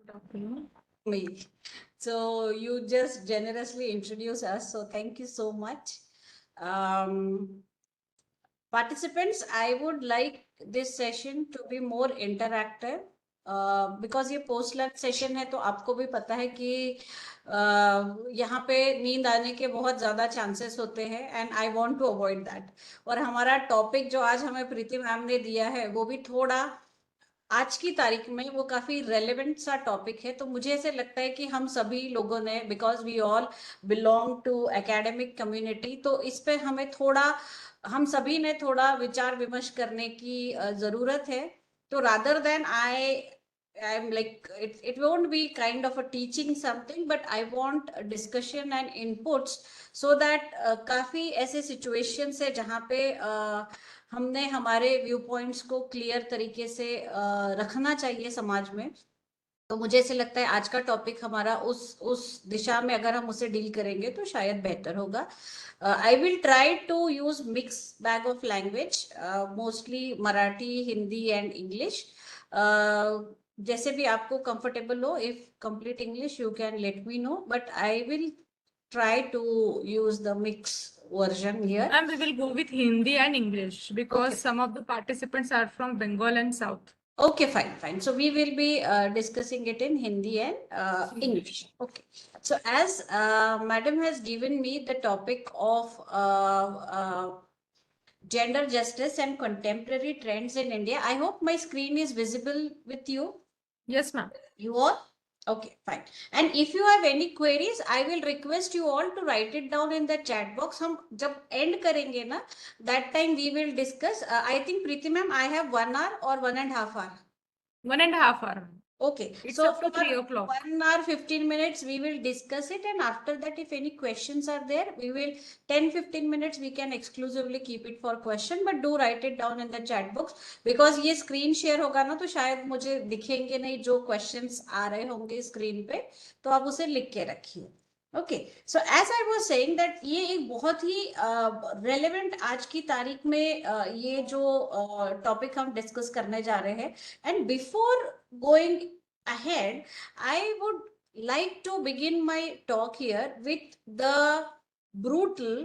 Good afternoon. Me. So you just generously introduce us. So thank you so much. Um, Participants, I would like this session to be more interactive. Because ये post lunch session है तो आपको भी पता है कि यहाँ पे नींद आने के बहुत ज्यादा चांसेस होते हैं and I want to avoid that. और हमारा टॉपिक जो आज हमें प्रीति मैम ने दिया है वो भी थोड़ा आज की तारीख में वो काफी रेलेवेंट सा टॉपिक है। तो मुझे ऐसे लगता है कि हम सभी लोगों ने, because we all belong to academic community, तो इस पे हमें थोड़ा, हम सभी ने थोड़ा विचार विमर्श करने की जरूरत है। तो rather than I'm like it won't be kind of a teaching something, but I want a discussion and inputs so that काफी ऐसे situations है जहाँ पे हमने हमारे व्यू पॉइंट्स को क्लियर तरीके से रखना चाहिए समाज में। तो मुझे ऐसे लगता है आज का टॉपिक हमारा उस दिशा में अगर हम उसे डील करेंगे तो शायद बेहतर होगा। I will try to use mix bag of language, mostly Marathi, Hindi and English. जैसे भी आपको कंफर्टेबल हो, if complete English you can let me know, but I will try to use the mix version here. And we will go with Hindi and English because Okay. some of the participants are from Bengal and South. Okay, fine, fine. So we will be discussing it in Hindi and English. Okay. So as Madam has given me the topic of gender justice and contemporary trends in India, I hope my screen is visible with you. Yes, ma'am. You all? Okay, fine. And if you have any queries, I will request you all to write it down in the chat box. हम जब end करेंगे ना, that time we will discuss. I think Preeti ma'am, I have 1 hour or 1.5 hour. 1.5 hour. Okay, It's so up to 3 o'clock. 1 hour 15 minutes we will discuss it, and after that if any questions are there we will 10-15 minutes we can exclusively keep it for question, but do write it down in the chat box because ये screen share होगा ना तो शायद मुझे दिखेंगे नहीं जो questions आ रहे होंगे screen पे, तो आप उसे लिख के रखिए। Okay, so as I was saying that ये एक बहुत ही रेलेवेंट आज की तारीख में ये जो टॉपिक हम डिस्कस करने जा रहे हैं। And before going ahead, I would like to begin my talk here with the brutal,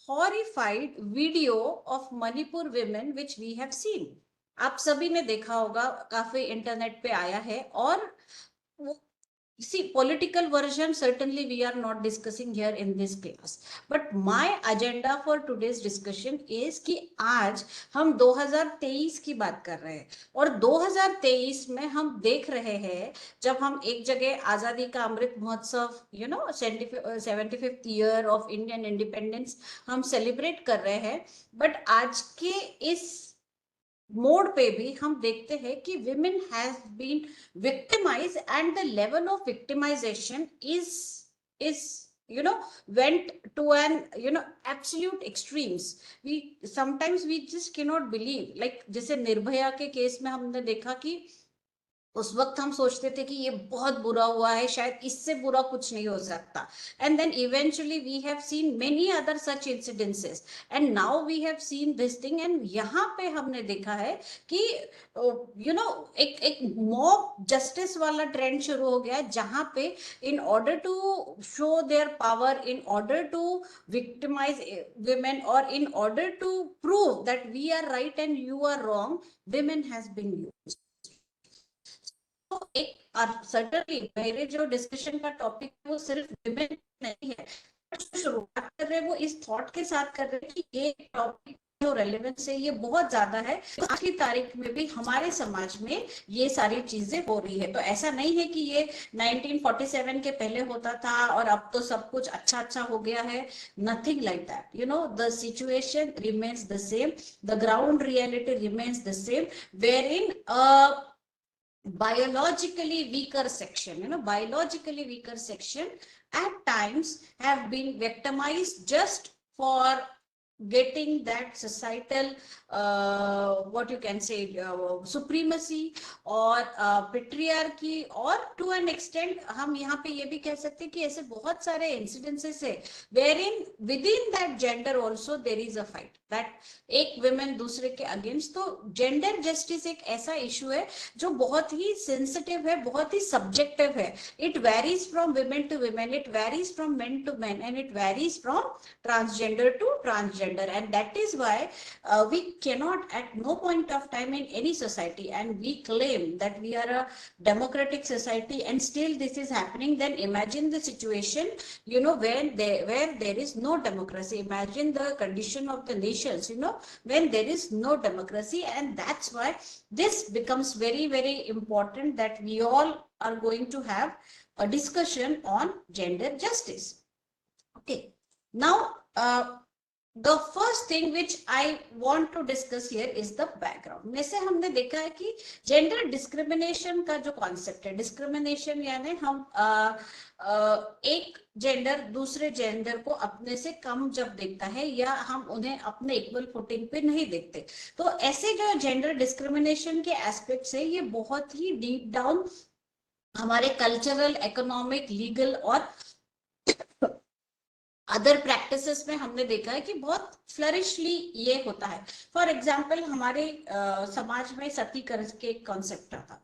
horrified video of Manipur women which we have seen. आप सभी ने देखा होगा, काफी इंटरनेट पे आया है। और see, political version certainly we are not discussing here in this class, but my agenda for today's discussion is कि आज हम 2023 की बात कर रहे हैं, और 2023 में हम देख रहे हैं जब हम एक जगह आजादी का Amrit Mahotsav 75th year of Indian independence हम सेलिब्रेट कर रहे हैं, बट आज के इस मोड पे भी हम देखते हैं कि women has been victimized, and the level of victimization is went to an absolute extremes. We sometimes we just cannot believe, like जैसे निर्भया के केस में हमने देखा कि उस वक्त हम सोचते थे कि ये बहुत बुरा हुआ है, शायद इससे बुरा कुछ नहीं हो सकता, and then eventually we have seen many other such incidences, and now we have seen this thing. And यहाँ पे हमने देखा है कि एक मॉब जस्टिस वाला ट्रेंड शुरू हो गया, जहां पे in order to show their power, in order to victimise women, or in order to prove that we are right and you are wrong, women has been used. एक certainly मेरे जो discussion का topic है वो सिर्फ women नहीं है, शुरुआत कर रहे हैं वो इस थॉट के साथ कर रहे हैं कि ये टॉपिक जो रेलेवेंस है ये बहुत ज्यादा है, तो आज की तारीख में भी हमारे समाज में ये सारी चीजें हो रही है। तो ऐसा नहीं है कि ये 1947 के पहले होता था और अब तो सब कुछ अच्छा अच्छा हो गया है, nothing like that. The situation remains the same, the ground reality remains the same, where in biologically weaker section, biologically weaker section at times have been victimized just for getting that societal what you can say supremacy or patriarchy, or to an extent हम यहाँ पे ये भी कह सकते हैं कि ऐसे बहुत सारे incidences है wherein within that gender also there is a fight, that एक विमेन दूसरे के अगेंस्ट। तो जेंडर जस्टिस एक ऐसा इशू है जो बहुत ही सेंसिटिव है, बहुत ही सब्जेक्टिव है। It varies from women to women, it varies from men to men, and it varies from transgender to transgender, and that is why we cannot at no point of time in any society, and we claim that we are a democratic society and still this is happening. Then imagine the situation, you know, where there is no democracy. Imagine the condition of the nations, you know, when there is no democracy. And that's why this becomes very, very important that we all are going to have a discussion on gender justice. Okay, now the first thing which I want to discuss here is the background. जैसे हमने देखा है कि gender discrimination का जो concept है, discrimination यानी हम एक जेंडर दूसरे जेंडर को अपने से कम जब देखता है या हम उन्हें अपने इक्वल फुटिंग पे नहीं देखते, तो ऐसे जो जेंडर डिस्क्रिमिनेशन के एस्पेक्ट्स है ये बहुत ही डीप डाउन हमारे कल्चरल, इकोनॉमिक, लीगल और अदर प्रैक्टिसेस में हमने देखा है कि बहुत फ्लरिशली ये होता है। फॉर एग्जाम्पल हमारे समाज में सतीकरण के कॉन्सेप्ट था,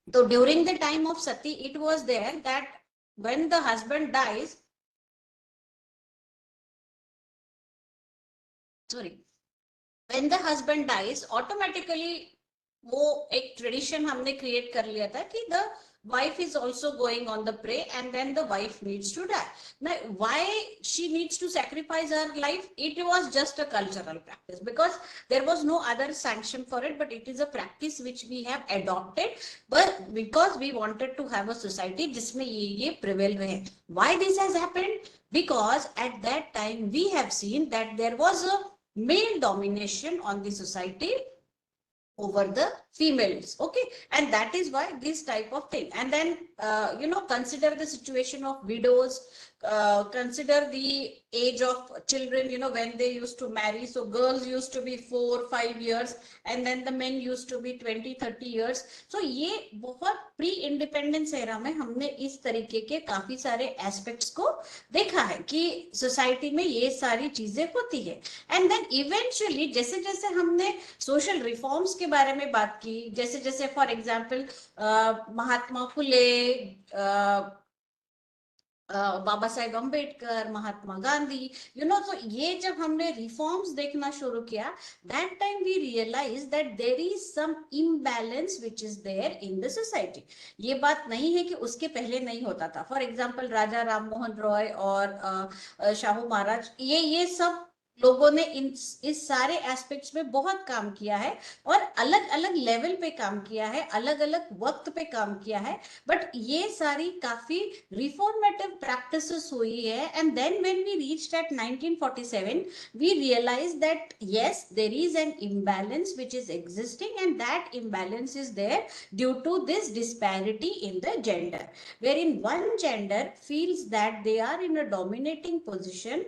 तो during the time of sati it was there that when the husband dies, when the husband dies automatically वो एक ट्रेडिशन हमने क्रिएट कर लिया था कि द wife is also going on the prey and then the wife needs to die. Now why she needs to sacrifice her life? It was just a cultural practice because there was no other sanction for it, but it is a practice which we have adopted, but because we wanted to have a society जिसमें ये prevail रहे. Why this has happened? Because at that time we have seen that there was a male domination on the society over the females. Okay, and that is why this type of thing. And then you know, consider the situation of widows, consider the age of children, you know, when they used to marry. So girls used to be 4-5 years and then the men used to be 20-30 years. So ये बहुत pre independence era में हमने इस तरीके के काफी सारे aspects को देखा है कि सोसाइटी में ये सारी चीजें होती है। एंड देन इवेंचुअली जैसे जैसे हमने सोशल रिफॉर्म्स के बारे में बात की, जैसे जैसे for example Mahatma Phule, Baba Saheb Ambedkar, Mahatma Gandhi, you know, तो ये जब हमने रिफॉर्म्स देखना शुरू किया, that time we realise that there is some imbalance which is there in the society. ये बात नहीं है कि उसके पहले नहीं होता था। फॉर एग्जांपल राजा राम मोहन रॉय और शाहू महाराज, ये सब लोगों ने इस सारे एस्पेक्ट्स में बहुत काम किया है और अलग अलग लेवल पे काम किया है, अलग अलग वक्त पे काम किया है, बट ये सारी काफी रिफॉर्मेटिव प्रैक्टिसेस हुई है। And then when we reached at 1947 we realise that yes there is an imbalance which is existing and that imbalance is there due to this disparity in the gender, wherein one gender feels that they are in a dominating position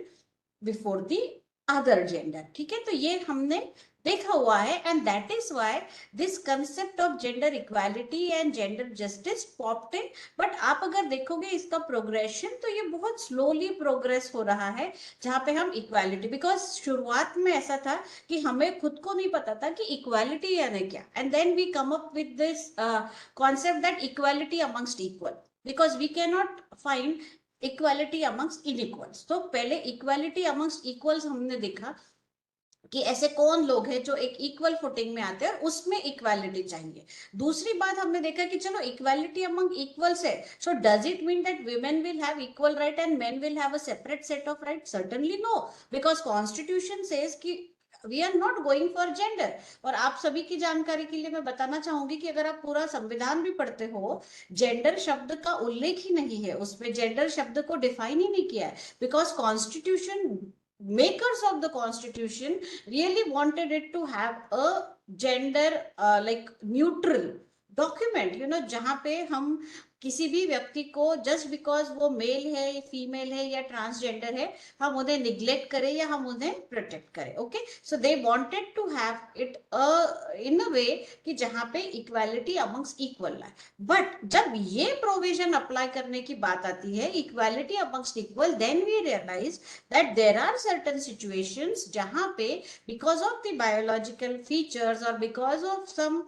before the other gender. ठीक है, तो ये हमने देखा हुआ है and that is why this concept of gender equality and gender justice popped in. But आप अगर देखोगे इसका प्रोग्रेशन, तो ये बहुत स्लोली प्रोग्रेस हो रहा है, जहां पे हम इक्वालिटी, बिकॉज शुरुआत में ऐसा था कि हमें खुद को नहीं पता था कि इक्वालिटी यानी क्या, and then we come up with this concept that equality amongst equal, because we can not find equality amongst inequals. तो पहले इक्वालिटी अमंगस्ट इक्वल्स हमने देखा कि ऐसे कौन लोग हैं जो एक इक्वल फुटिंग में आते हैं और उसमें इक्वालिटी चाहिए। दूसरी बात हमने देखा कि चलो इक्वालिटी अमंग इक्वल्स है, so does it mean that women will have equal right and men will have a separate set of rights? Certainly no, because constitution says कि we are not going for gender. और आप सभी की जानकारी के लिए मैं बताना चाहूंगी कि अगर आप पूरा संविधान भी पढ़ते हो, जेंडर शब्द का उल्लेख ही नहीं है उसमें, जेंडर शब्द को डिफाइन ही नहीं किया है, because constitution makers of the constitution really wanted it to have a gender like neutral document, you know, जहां पे हम किसी भी व्यक्ति को जस्ट बिकॉज वो मेल है, फीमेल है या ट्रांसजेंडर है, हम उन्हें निग्लेक्ट करें या हम उन्हें प्रोटेक्ट करें. Okay, so they wanted to have it in a way कि जहां पे इक्वालिटी अमंग्स इक्वल है. बट जब ये प्रोविजन अप्लाई करने की बात आती है, equality amongst equal, then we realise that there are certain situations jahan pe because of the biological features or because of some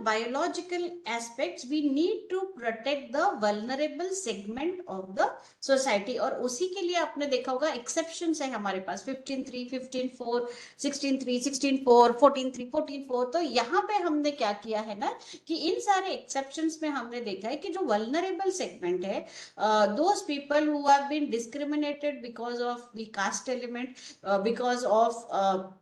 biological aspects we need to protect the vulnerable segment of the society. और उसी के लिए आपने देखा होगा exceptions है हमारे पास 15(3), 15(4), 16(3), 16(4), 14(3), 14(4. तो यहाँ पे हमने क्या किया है ना कि इन सारे exceptions में हमने देखा है कि जो vulnerable segment है, those people who have been discriminated because of the caste element, because of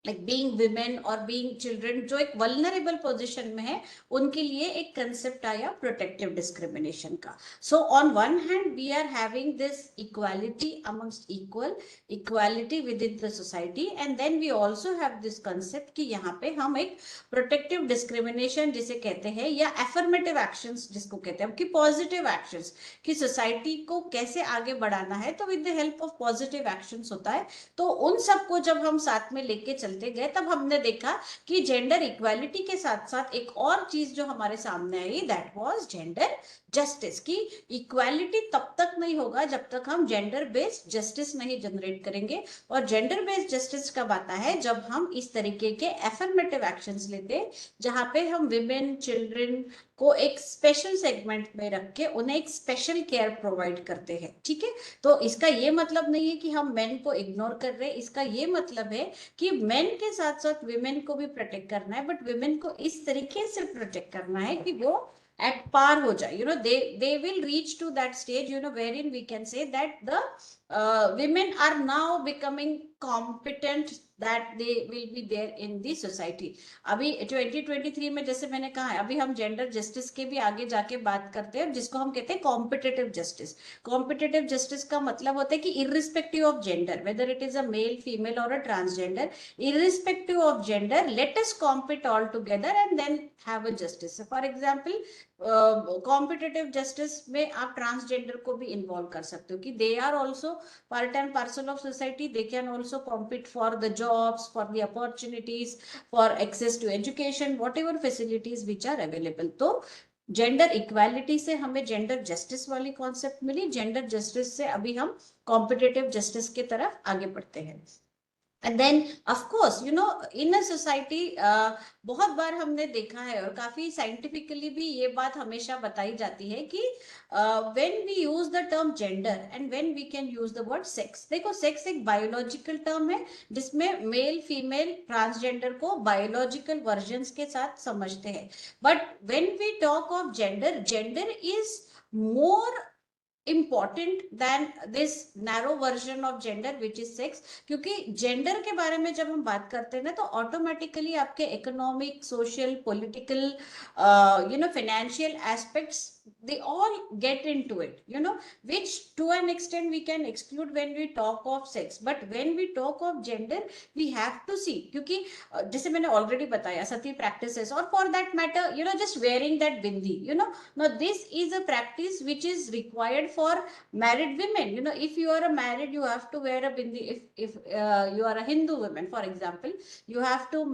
like being women or being children, जो एक vulnerable position में है, उनके लिए एक concept आया protective discrimination का. So on one hand we are having this equality amongst equal, equality within the society, and then we also have this concept कि यहाँ पे हम एक protective discrimination जिसे कहते हैं, या affirmative actions जिसको कहते हैं कि positive actions, कि society को कैसे आगे बढ़ाना है, तो with the help of positive actions होता है. तो उन सबको जब हम साथ में लेके चलते गए, तब हमने देखा कि जेंडर इक्वालिटी के साथ साथ एक और चीज जो हमारे सामने आई, दैट वाज जेंडर जस्टिस. की इक्वालिटी तब तक नहीं होगा जब तक हम जेंडर बेस्ड जस्टिस नहीं जनरेट करेंगे. और जेंडर बेस्ड जस्टिस कब आता है? जब हम इस तरीके के एफर्मेटिव एक्शंस लेते हैं, जहां पे हम विमेन, चिल्ड्रन को एक स्पेशल सेगमेंट में रख के उन्हें एक स्पेशल केयर प्रोवाइड करते हैं. ठीक है, तो इसका ये मतलब नहीं है कि हम मेन को इग्नोर कर रहे हैं. इसका ये मतलब है कि मेन के साथ साथ विमेन को भी प्रोटेक्ट करना है, बट विमेन को इस तरीके से प्रोटेक्ट करना है कि वो at par ho jaye. They will reach to that stage, wherein we can say that the women are now becoming competent, that they will be there in the society. अभी 2023 में जैसे मैंने कहा है, अभी हम जेंडर जस्टिस के भी आगे जाके बात करते हैं, जिसको हम कहते हैं कॉम्पिटेटिव जस्टिस. कॉम्पिटेटिव जस्टिस का मतलब होता है कि irrespective of gender, whether it is a male, female और a transgender, irrespective of gender, let us compete all together and then have a justice. For example, competitive justice में आप transgender को भी इन्वॉल्व कर सकते हो कि दे are also part and parcel of society. They can also compete for the jobs, for the opportunities, for access to education, whatever facilities which are available. तो gender equality से हमें जेंडर जस्टिस वाली concept मिली. Gender justice से अभी हम competitive justice की तरफ आगे बढ़ते हैं. And then of course in a society बहुत बार हमने देखा है और काफी साइंटिफिकली भी ये बात हमेशा बताई जाती है कि when we use the term gender and when we can use the word sex. देखो, सेक्स एक बायोलॉजिकल टर्म है जिसमें मेल, फीमेल, ट्रांसजेंडर को बायोलॉजिकल वर्जन्स के साथ समझते हैं. But when we talk of gender, gender is more important than this narrow version of gender which is sex. क्योंकि जेंडर के बारे में जब हम बात करते हैं ना, तो ऑटोमेटिकली आपके economic, social, political, financial aspects, they all get into it, which to an extent we can exclude when we talk of sex. But when we talk of gender, we have to see, क्योंकि जैसे मैंने already बताया, सती practices, or for that matter, just wearing that bindi, now this is a practice which is required for married women. If you are a married, you have to wear a bindi. If you are a Hindu woman, for example, you have to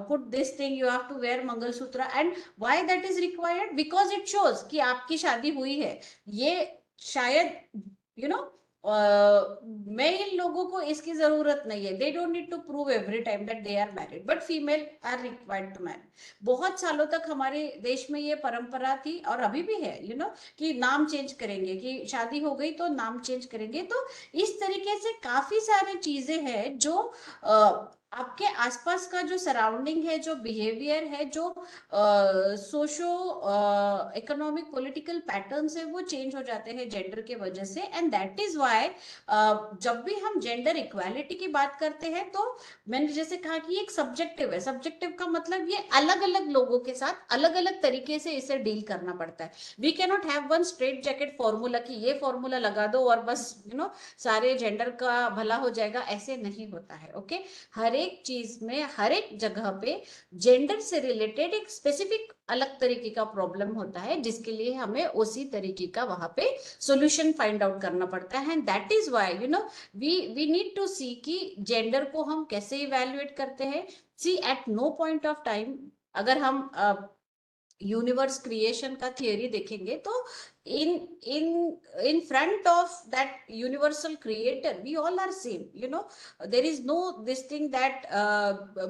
put this thing, you have to wear Mangal Sutra. And why that is required? Because it shows कि आपकी शादी हुई है. ये शायद mail लोगों को इसकी जरूरत नहीं है. They don't need to prove every time that they are married, but female are required to marry. बहुत सालों तक हमारे देश में ये परंपरा थी और अभी भी है, कि नाम चेंज करेंगे, कि शादी हो गई तो नाम चेंज करेंगे. तो इस तरीके से काफी सारी चीजें हैं जो आपके आसपास का जो सराउंडिंग है, जो बिहेवियर है, जो सोशो इकोनॉमिक पॉलिटिकल पैटर्न्स है, वो चेंज हो जाते हैं जेंडर के वजह से. एंड दैट इज व्हाई जब भी हम जेंडर इक्वालिटी की बात करते हैं, तो मैंने जैसे कहा कि एक सब्जेक्टिव है. सब्जेक्टिव का मतलब ये अलग अलग लोगों के साथ अलग अलग तरीके से इसे डील करना पड़ता है. We can not have one straight jacket formula कि ये फॉर्मूला लगा दो और बस सारे जेंडर का भला हो जाएगा. ऐसे नहीं होता है. ओके, हर एक चीज में, हर एक जगह पे जेंडर से रिलेटेड एक स्पेसिफिक अलग तरीके का प्रॉब्लम होता है, जिसके लिए हमें उसी तरीके का वहां पे सॉल्यूशन फाइंड आउट करना पड़ता है। And that is why we need to see कि जेंडर को हम कैसे इवेल्युएट करते हैं। See at no point of time, अगर हम यूनिवर्स क्रिएशन का थियरी देखेंगे तो in in in front of that universal creator we all are same, there is no this thing that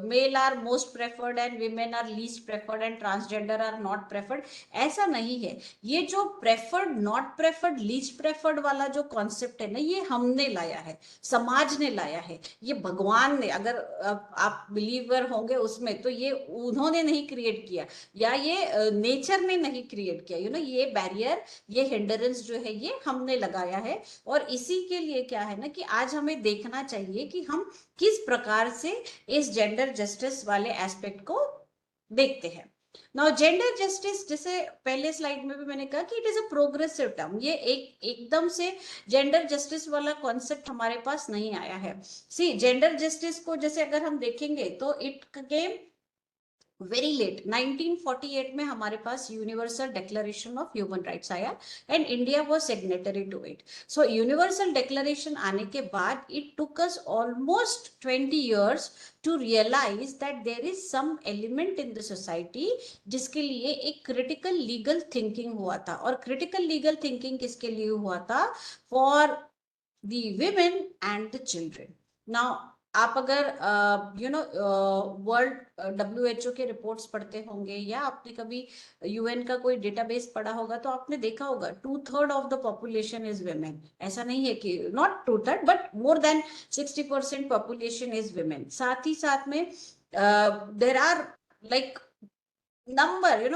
male are most preferred and women are least preferred and transgender are not preferred, ऐसा नहीं है। ये जो preferred not preferred least preferred वाला जो concept है ना, ये हमने लाया है, समाज ने लाया है, ये भगवान ने, अगर आप बिलीवर होंगे उसमें, तो ये उन्होंने नहीं क्रिएट किया, या ये नेचर ने नहीं क्रिएट किया, ये बैरियर, ये हिंडरेंस जो है ये हमने लगाया है। और इसी के लिए क्या है ना कि आज हमें देखना चाहिए कि हम किस प्रकार से इस जेंडर जस्टिस वाले एस्पेक्ट को देखते हैं। नाउ जेंडर जस्टिस, जैसे पहले स्लाइड में भी मैंने कहा कि it is a progressive term, ये एकदम से जेंडर जस्टिस वाला कॉन्सेप्ट हमारे पास नहीं आया है। सी जेंडर जस्टिस को जैसे अगर हम देखेंगे तो इट केम वेरी लेट। 1948 में हमारे पास universal declaration of human rights आया and India was signatory to it. So universal declaration आने के बाद it took us almost 20 years to realise that there is some element in the society जिसके लिए एक क्रिटिकल लीगल थिंकिंग हुआ था। और क्रिटिकल लीगल थिंकिंग किसके लिए हुआ था? For the women and the children. Now आप अगर वर्ल्ड WHO के रिपोर्ट्स पढ़ते होंगे या आपने कभी UN का कोई डेटाबेस पढ़ा होगा, तो आपने देखा होगा 2/3 of the population is women. ऐसा नहीं है कि not 2/3 but more than 60% population is women. साथ ही साथ में there are like number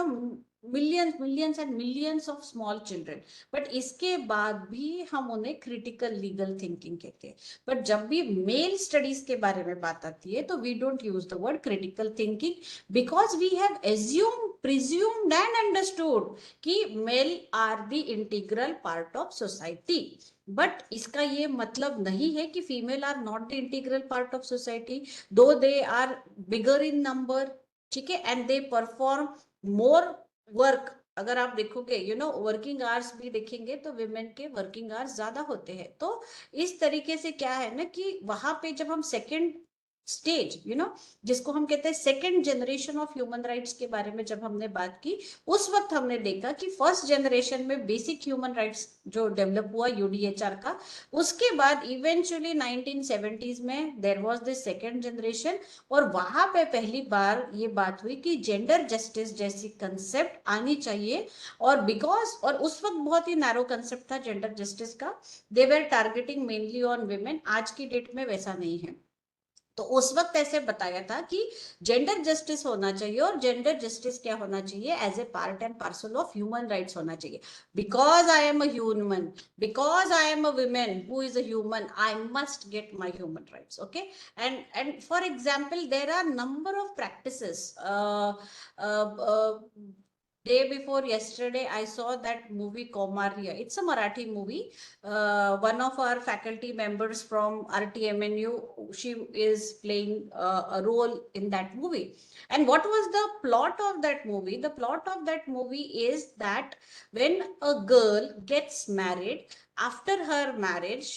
millions and millions of small children, but इसके बाद भी हम उन्हें क्रिटिकल लीगल थिंकिंग कहते हैं। बट जब भी मेल स्टडीज के बारे में बात आती है तो we don't use the word critical thinking, because we have assumed, presumed and understood कि male are the integral part of society. But इसका ये मतलब नहीं है कि female are not the integral part of society, though they are bigger in number, ठीक है, and they perform more work. अगर आप देखोगे वर्किंग आवर्स भी देखेंगे तो विमेन के वर्किंग आवर्स ज्यादा होते हैं। तो इस तरीके से क्या है ना कि वहां पे जब हम सेकंड स्टेज जिसको हम कहते हैं second generation of human rights के बारे में जब हमने बात की, उस वक्त हमने देखा कि फर्स्ट जनरेशन में बेसिक ह्यूमन राइट्स जो डेवलप हुआ UDHR का, उसके बाद इवेंचुअली 1970s में there was the second generation, और वहां पे पहली बार ये बात हुई कि जेंडर जस्टिस जैसी कंसेप्ट आनी चाहिए। और उस वक्त बहुत ही नैरो कंसेप्ट था जेंडर जस्टिस का, दे वर टारगेटिंग मेनली ऑन विमेन। आज की डेट में वैसा नहीं है। तो उस वक्त ऐसे बताया था कि जेंडर जस्टिस होना चाहिए, और जेंडर जस्टिस क्या होना चाहिए? As a part and parcel of human rights होना चाहिए। Because I am a human, because I am a women who is a human, I must get my human rights. Okay, and for example there are number of practices. Day before yesterday I saw that movie Kaumarya. It's a Marathi movie. One of our faculty members from RTMNU, she is playing a role in that movie. And what was the plot of that movie? The plot of that movie is that when a girl gets married, after her marriage,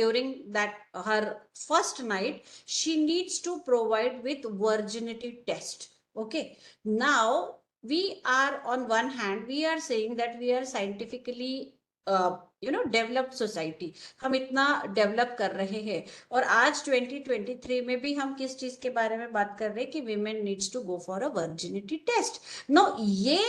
during that her first night, she needs to provide with virginity test. Okay, now we are, on one hand we are saying that we are scientifically developed society, हम इतना develop कर रहे हैं, और आज 2023 में भी हम किस चीज के बारे में बात कर रहे हैं कि women needs to go for a virginity test. No, ये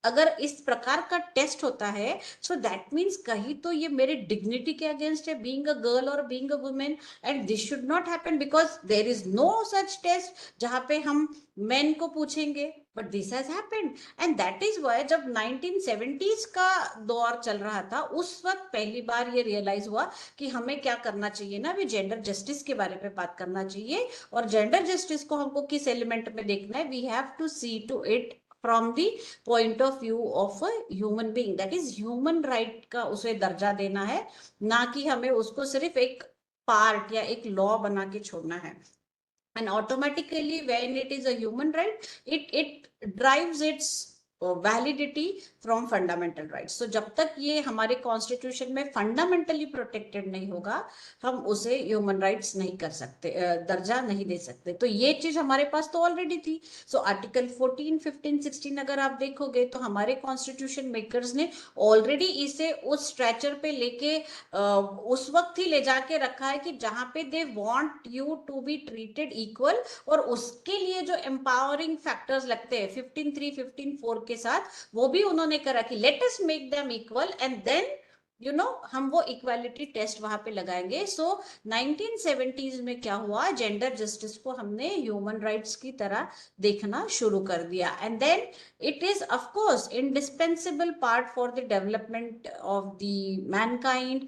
अगर इस प्रकार का टेस्ट होता है, सो दैट मीन्स कहीं तो ये मेरे डिग्निटी के अगेंस्ट है, बीइंग अ गर्ल और being a women, and this should not happen because there is no such test जहां पे हम मेन को पूछेंगे, but this has happened. And that is why जब 1970s का दौर चल रहा था, उस वक्त पहली बार ये रियलाइज हुआ कि हमें क्या करना चाहिए ना, अभी जेंडर जस्टिस के बारे में बात करना चाहिए। और जेंडर जस्टिस को हमको किस एलिमेंट में देखना है? We have to see to it from the point of view of a human being, that is human right का उसे दर्जा देना है, ना कि हमें उसको सिर्फ एक पार्ट या एक लॉ बना के छोड़ना है। and automatically when it is a human right, it drives its validity from fundamental rights. So जब तक ये हमारे कॉन्स्टिट्यूशन में फंडामेंटली प्रोटेक्टेड नहीं होगा, हम उसे ह्यूमन राइट्स नहीं कर सकते, दर्जा नहीं दे सकते. तो ये चीज हमारे पास तो ऑलरेडी थी. सो आर्टिकल 14, 15, 16 अगर आप देखोगे तो हमारे कॉन्स्टिट्यूशन मेकर्स ने ऑलरेडी इसे उस स्ट्रेचर पे लेके उस वक्त ही ले जाके रखा है कि जहां पे they want you to be treated equal, और उसके लिए जो एम्पावरिंग फैक्टर्स लगते हैं 15(3), 15(4) के साथ, वो भी उन्होंने करा कि let us make them equal and then हम वो इक्वालिटी टेस्ट वहां पे लगाएंगे. सो 1970s में क्या हुआ, जेंडर जस्टिस को हमने ह्यूमन राइट्स की तरह देखना शुरू कर दिया. And then it is of course indispensable part for the development of the mankind.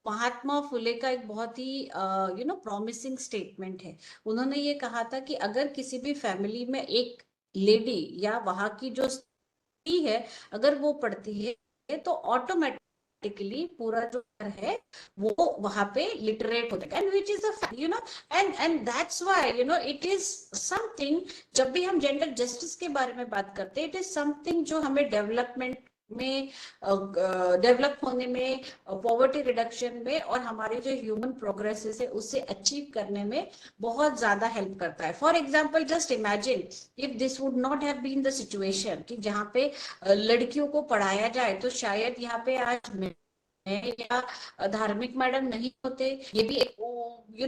Mahatma Phule का एक बहुत ही प्रॉमिसिंग स्टेटमेंट है. उन्होंने ये कहा था कि अगर किसी भी फैमिली में एक लेडी या वहां की जो स्त्री है अगर वो पढ़ती है तो ऑटोमेटिकली पूरा जो घर है वो वहां पे लिटरेट हो जाएगा. And which is and that's why it is something, जब भी हम जेंडर जस्टिस के बारे में बात करते हैं, इट इज समथिंग जो हमें डेवलपमेंट में, डेवलप होने में, पॉवर्टी रिडक्शन में और हमारे जो ह्यूमन प्रोग्रेसेस है उसे अचीव करने में बहुत ज्यादा हेल्प करता है. For example just imagine if this would not have been the situation कि जहाँ पे लड़कियों को पढ़ाया जाए, तो शायद यहाँ पे आज या धार्मिक मैडम नहीं होते, ये भी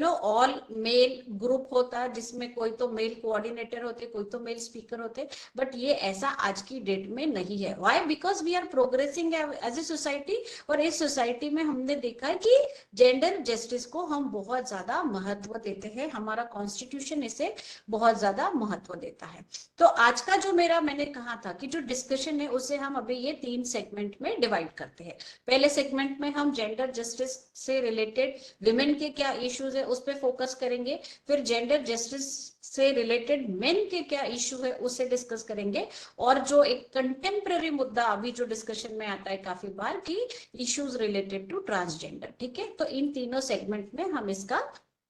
ऑल मेल ग्रुप होता जिसमें कोई तो मेल कोऑर्डिनेटर होते, कोई तो मेल स्पीकर होते. बट ये ऐसा आज की डेट में नहीं है. Why? Because we are progressing as a society, और इस सोसाइटी में हमने देखा है कि जेंडर जस्टिस को हम बहुत ज्यादा महत्व देते हैं. हमारा कॉन्स्टिट्यूशन इसे बहुत ज्यादा महत्व देता है. तो आज का जो मैंने कहा था कि जो डिस्कशन है उसे हम अभी ये 3 सेगमेंट में डिवाइड करते हैं. पहले सेगमेंट में हम जेंडर जस्टिस से रिलेटेड विमेन के क्या इश्यूज है उस पे फोकस करेंगे. फिर जेंडर जस्टिस से रिलेटेड मेन के क्या इशू है उसे डिस्कस करेंगे. और जो एक कंटेम्पररी मुद्दा अभी जो डिस्कशन में आता है काफी बार की इश्यूज रिलेटेड टू ट्रांसजेंडर. ठीक है, तो इन तीनों सेगमेंट में हम इसका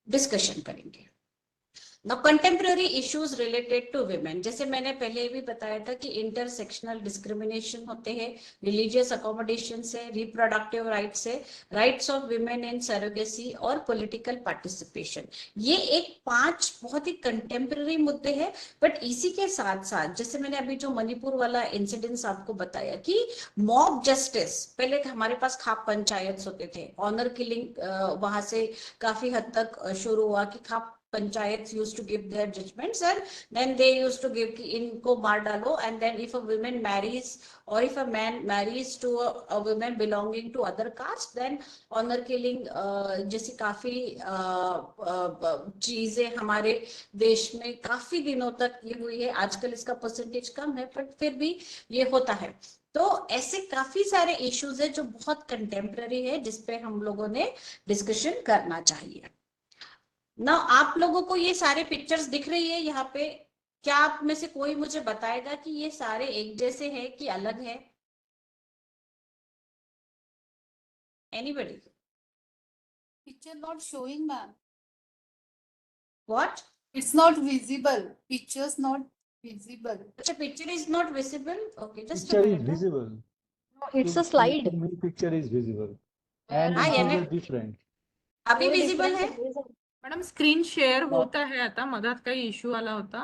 डिस्कशन करेंगे. Now, contemporary issues related to women, जैसे मैंने पहले भी बताया था कि इंटरसेक्शनल डिस्क्रिमिनेशन होते हैं, रिलीजियस अकोमोडेशन से, रिप्रोडक्टिव राइट से, rights of women in surrogacy और पॉलिटिकल पार्टिसिपेशन. ये एक 5 बहुत ही कंटेम्पररी मुद्दे हैं. बट इसी के साथ साथ जैसे मैंने अभी जो मणिपुर वाला इंसिडेंस आपको बताया कि मॉब जस्टिस, पहले हमारे पास खाप पंचायत होते थे, ऑनर किलिंग वहां से काफी हद तक शुरू हुआ कि खाप panchayats used to give their judgments and then they used to give कि इनको मार डालो. And then if a woman marries or if a man marries to a woman belonging to other caste, then honor killing जैसी काफी चीजें हमारे देश में काफी दिनों तक ये हुई है. आजकल इसका परसेंटेज कम है बट फिर भी ये होता है. तो ऐसे काफी सारे इश्यूज है जो बहुत कंटेम्पररी है जिसपे हम लोगों ने डिस्कशन करना चाहिए. ना आप लोगों को ये सारे पिक्चर्स दिख रही है यहाँ पे? क्या आप में से कोई मुझे बताएगा कि ये सारे एक जैसे हैं कि अलग है? Anybody? Picture not showing, ma'am. What? It's not visible. Pictures not visible. अच्छा, picture is not visible. Okay, just Picture is visible. It's a slide. Picture is visible. And Ah, issues yeah, are different. अभी visible है? Madam screen share होत आहे आता, मधात काही issue आला होता.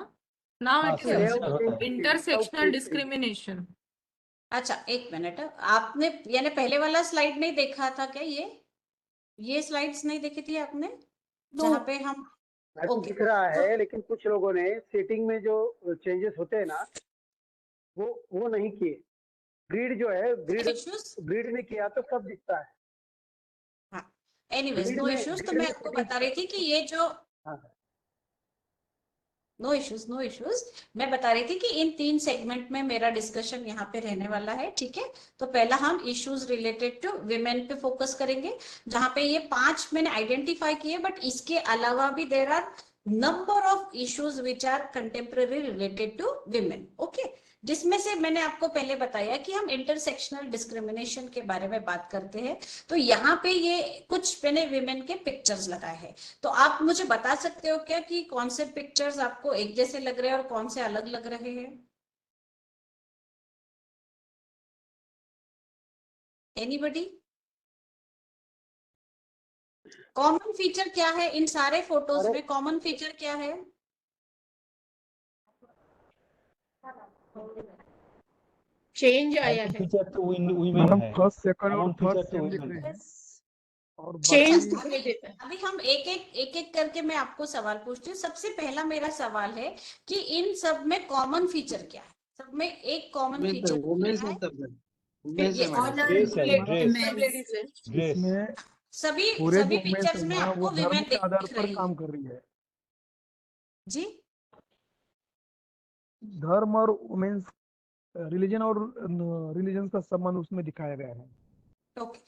नाव हाँ, इट screen इज share होता है. Intersectional discrimination. अच्छा, एक मिनट. आपने यानी पहले वाला स्लाइड नहीं देखा था क्या? ये स्लाइड्स नहीं देखी थी आपने जहाँ पे हम तो ओके. दिख रहा है, लेकिन कुछ लोगों ने सेटिंग में जो चेंजेस होते हैं ना वो नहीं किए. ग्रिड जो है, ग्रिड ने किया तो सब दिखता है. Anyways, no issues. तो मैं आपको बता रही थी कि ये जो नो इश्यूज मैं बता रही थी कि इन 3 सेगमेंट में मेरा डिस्कशन यहाँ पे रहने वाला है. ठीक है, तो पहला हम इश्यूज रिलेटेड टू विमेन पे फोकस करेंगे जहाँ पे ये 5 मैंने आइडेंटिफाई किए. बट इसके अलावा भी there are number of issues which are contemporary related to women. Okay, जिसमें से मैंने आपको पहले बताया कि हम इंटरसेक्शनल डिस्क्रिमिनेशन के बारे में बात करते हैं। तो यहाँ पे ये कुछ मैंने विमेन के पिक्चर्स लगाए हैं। तो आप मुझे बता सकते हो क्या कि कौन से पिक्चर्स आपको एक जैसे लग रहे हैं और कौन से अलग लग रहे हैं? एनीबडी? कॉमन फीचर क्या है इन सारे फोटोज अरे में? कॉमन फीचर क्या है? चेंज आया common है। feature तो women मैडम है, फर्स्ट सेकंड और common थर्ड feature तो सेम दिख women रहे है। हैं और चेंज बाकी दिखाई देता है। अभी हम एक एक करके मैं आपको सवाल पूछती हूँ। सबसे पहला मेरा सवाल है कि इन सब में कॉमन फीचर क्या है? सब में एक कॉमन फीचर क्या है? ये ड्रेस है, ड्रेस, सब लेडीज है। ड्रेस। इसमें सभी पूरे सभी जो वुमेन्स पिक्चर्स है में ना आपको वो धर्म विमेन के आधार दिख पर रही है काम कर रही है। जी। धर्म और वुमेन्स रिलीजन और रिलीजन का संबंध उसमें दिखाया गया है। ओके,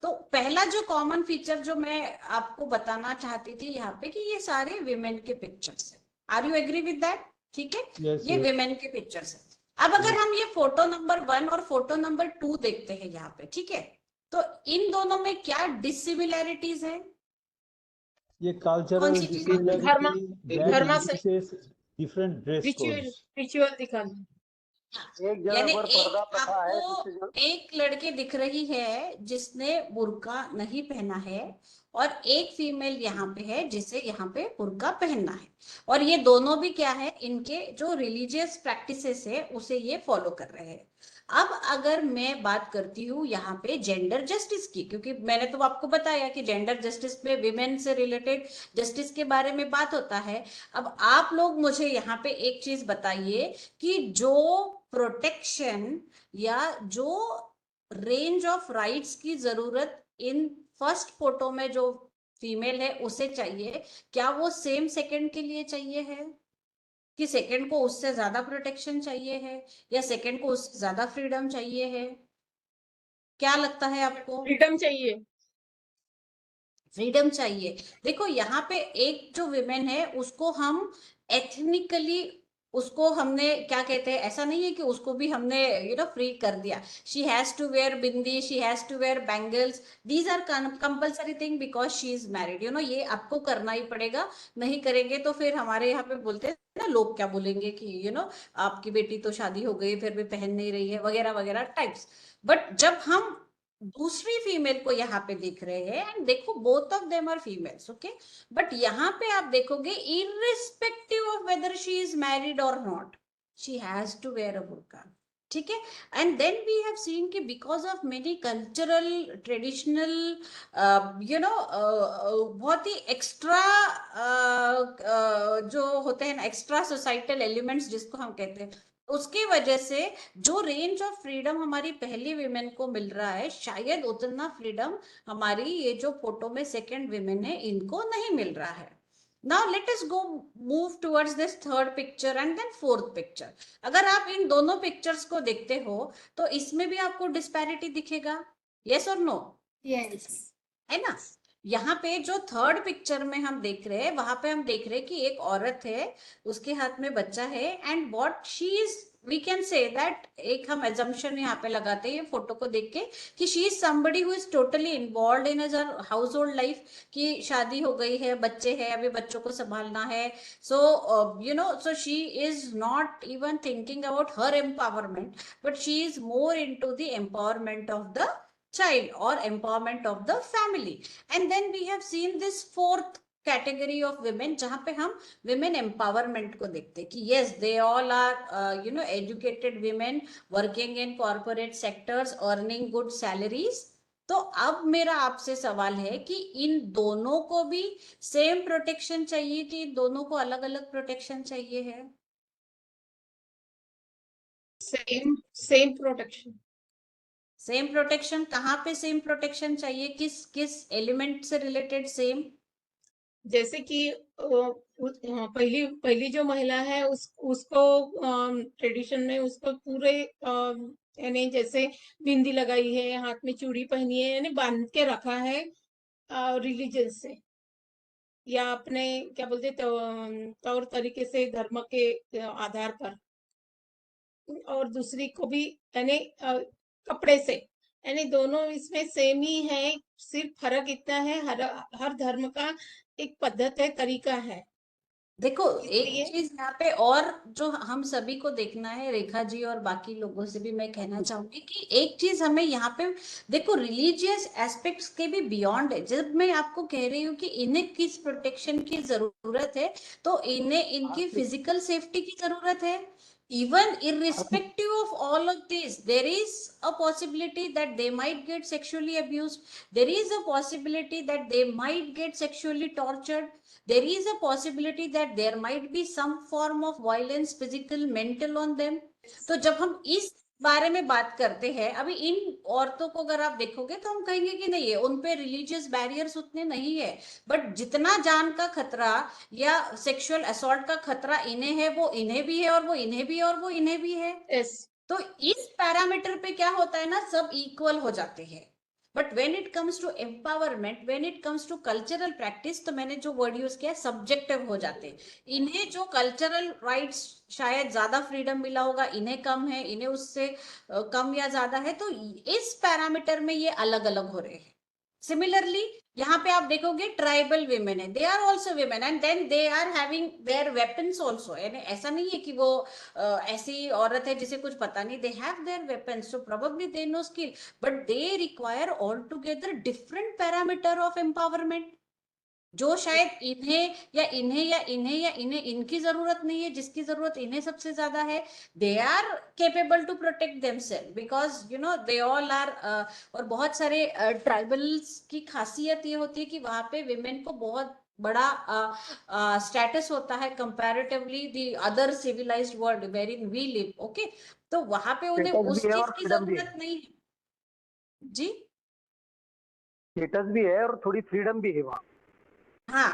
तो पहला जो कॉमन फीचर जो मैं आपको बताना चाहती थी यहाँ पे कि ये सारे विमेन के पिक्चर्स है। Are you agree with that? ठीक है, Yes, ये yes. विमेन के पिक्चर्स है। अब अगर हम ये फोटो नंबर 1 और फोटो नंबर 2 देखते हैं यहाँ पे, ठीक है, तो इन दोनों में क्या डिसिमिलैरिटीज है? ये कौन कल्चरल सी चीज? धर्मा डिसिमिलैरिटी that धर्मा से induces different dress ritual codes. Ritual दिखाना। एक जगह यानी पर एक पर्दा प्रथा है, आपको दूसरी जगह एक लड़की दिख रही है जिसने बुर्का नहीं पहना है और एक फीमेल यहाँ पे है जिसे यहाँ पे बुर्का पहनना है, और ये दोनों भी क्या है, इनके जो रिलीजियस प्रैक्टिसेस है उसे ये फॉलो कर रहे हैं। अब अगर मैं बात करती हूँ यहाँ पे जेंडर जस्टिस की, क्योंकि मैंने तो आपको बताया कि जेंडर जस्टिस में विमेन से रिलेटेड जस्टिस के बारे में बात होता है। अब आप लोग मुझे यहाँ पे एक चीज बताइए कि जो प्रोटेक्शन या जो रेंज ऑफ राइट्स की जरूरत इन फर्स्ट फोटो में जो फीमेल है उसे चाहिए, क्या वो सेम सेकंड के लिए चाहिए है, कि सेकंड को उससे ज्यादा प्रोटेक्शन चाहिए है, या सेकंड को उससे ज्यादा फ्रीडम चाहिए है? क्या लगता है आपको? फ्रीडम चाहिए। फ्रीडम चाहिए। देखो यहाँ पे एक जो विमेन है उसको हम एथनिकली, उसको हमने क्या कहते हैं, ऐसा नहीं है कि उसको भी हमने फ्री कर दिया। She has to wear bindi, she has to wear bangles, these are compulsory thing because she is married. ये आपको करना ही पड़ेगा, नहीं करेंगे तो फिर हमारे यहाँ पे बोलते हैं ना, लोग क्या बोलेंगे कि आपकी बेटी तो शादी हो गई फिर भी पहन नहीं रही है, वगैरह वगैरह टाइप्स। बट जब हम दूसरी फीमेल को यहाँ पे देख रहे हैं, एंड देखो both of them are females, okay, but यहाँ पे आप देखोगे irrespective of whether she is married और not, she has to wear a burqa, ठीक है। And then we have seen कि because of many cultural traditional बहुत ही एक्स्ट्रा जो होते हैं ना, एक्स्ट्रा सोसाइटल एलिमेंट्स जिसको हम कहते हैं, उसकी वजह से जो रेंज ऑफ फ्रीडम हमारी पहली विमेन को मिल रहा है, शायद उतना फ्रीडम हमारी ये जो फोटो में सेकंड विमेन है इनको नहीं मिल रहा है। Now let us go move towards this third picture and then fourth picture. अगर आप इन दोनों पिक्चर्स को देखते हो तो इसमें भी आपको डिस्पैरिटी दिखेगा, यस और नो? Yes. है ना। यहाँ पे जो थर्ड पिक्चर में हम देख रहे हैं, वहां पे हम देख रहे हैं कि एक औरत है, उसके हाथ में बच्चा है, and what she is, we can say that, एक हम एजम्पशन यहाँ पे लगाते हैं ये फोटो को देख के कि she is somebody who is totally involved in her house hold life, कि शादी हो गई है, बच्चे हैं, अभी बच्चों को संभालना है। सो she is not even thinking about her empowerment, but she is more into the empowerment of the child or empowerment of the family. And then we have seen this fourth category of women जहां पे हम women empowerment को देखते हैं कि yes they all are educated women working in corporate sectors earning good salaries। तो अब मेरा आपसे सवाल है कि इन दोनों को भी सेम प्रोटेक्शन चाहिए कि इन दोनों को अलग अलग प्रोटेक्शन चाहिए है? Same same protection. Same protection कहाँ पे सेम प्रोटेक्शन चाहिए, किस किस एलिमेंट से रिलेटेड सेम? जैसे कि पहली पहली जो महिला है उसको ट्रेडिशन में उसको पूरे यानी जैसे बिंदी लगाई है, हाथ में चूड़ी पहनी है, यानी बांध के रखा है रिलीजन से या अपने क्या बोलते तौर तरीके से धर्म के आधार पर। और दूसरी को भी यानी कपड़े से, यानी दोनों इसमें सेम ही है, सिर्फ फर्क इतना है हर धर्म का एक पद्धत है, तरीका है। देखो एक इसलिए चीज यहाँ पे और जो हम सभी को देखना है, रेखा जी और बाकी लोगों से भी मैं कहना चाहूंगी कि एक चीज हमें यहाँ पे देखो, रिलीजियस एस्पेक्ट्स के भी बियॉन्ड है। जब मैं आपको कह रही हूँ कि इन्हें किस प्रोटेक्शन की जरूरत है, तो इन्हें इनकी फिजिकल सेफ्टी की जरूरत है। Even irrespective of all of this, there is a possibility that they might get sexually abused. There is a possibility that they might get sexually tortured. There is a possibility that there might be some form of violence, physical, mental on them. तो जब हम इस बारे में बात करते हैं, अभी इन औरतों को अगर आप देखोगे तो हम कहेंगे कि नहीं है, उन पे रिलीजियस बैरियर्स उतने नहीं है, बट जितना जान का खतरा या सेक्सुअल असॉल्ट का खतरा इन्हें है, वो इन्हें भी है, और वो इन्हें भी है, और वो इन्हें भी है। यस, तो इस पैरामीटर पे क्या होता है ना, सब इक्वल हो जाते हैं। But when it comes to empowerment, when it comes to cultural practice, तो मैंने जो वर्ड यूज किया, सब्जेक्टिव हो जाते हैं। इन्हें जो कल्चरल राइट्स शायद ज्यादा फ्रीडम मिला होगा, इन्हें कम है, इन्हें उससे कम या ज्यादा है, तो इस पैरामीटर में ये अलग अलग हो रहे हैं। सिमिलरली यहाँ पे आप देखोगे ट्राइबल विमेन है, they are also women and then they are having their weapons also. यानी ऐसा नहीं है कि वो ऐसी औरत है जिसे कुछ पता नहीं, they have their weapons, so probably they know skill, but they require all together different parameter of empowerment, जो शायद इन्हें या इन्हें या इन्हें या इन्हें इनकी जरूरत नहीं है, जिसकी जरूरत इन्हें सबसे ज्यादा है। They are capable to protect themselves because you know they all are. और बहुत सारे ट्राइबल्स की खासियत ये होती है कि वहां पे विमेन को बहुत बड़ा स्टेटस होता है comparatively the other civilised world wherein we live. Okay, तो वहां पे उन्हें Status उस भी है चीज और की freedom भी है। जरूरत नहीं है जी। स्टेटस भी है और थोड़ी फ्रीडम भी है वहाँ। हाँ,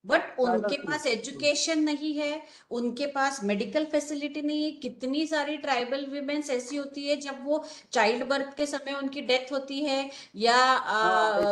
बट उनके Balance पास में। एजुकेशन नहीं है, उनके पास मेडिकल फैसिलिटी नहीं है। कितनी सारी ट्राइबल विमेन्स ऐसी होती है जब वो चाइल्ड बर्थ के समय उनकी डेथ होती है, या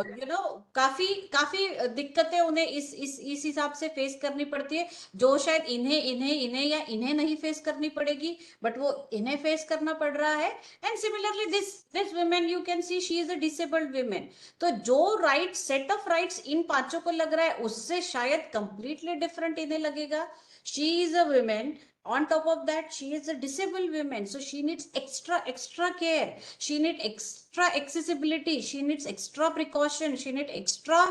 यू नो काफी काफी दिक्कतें उन्हें इस हिसाब से फेस करनी पड़ती है, जो शायद इन्हें इन्हें इन्हें या इन्हें नहीं फेस करनी पड़ेगी, बट वो इन्हें फेस करना पड़ रहा है। And similarly this women, you can see she is a disabled women. तो जो राइट सेट ऑफ राइट्स इन पांचों को लग रहा है, उससे शायद कंप्लीटली डिफरेंट इन्हें लगेगा। She is a women, on top of that she is a disabled woman, so she needs extra care, she needs extra accessibility, she needs extra precaution, she needs extra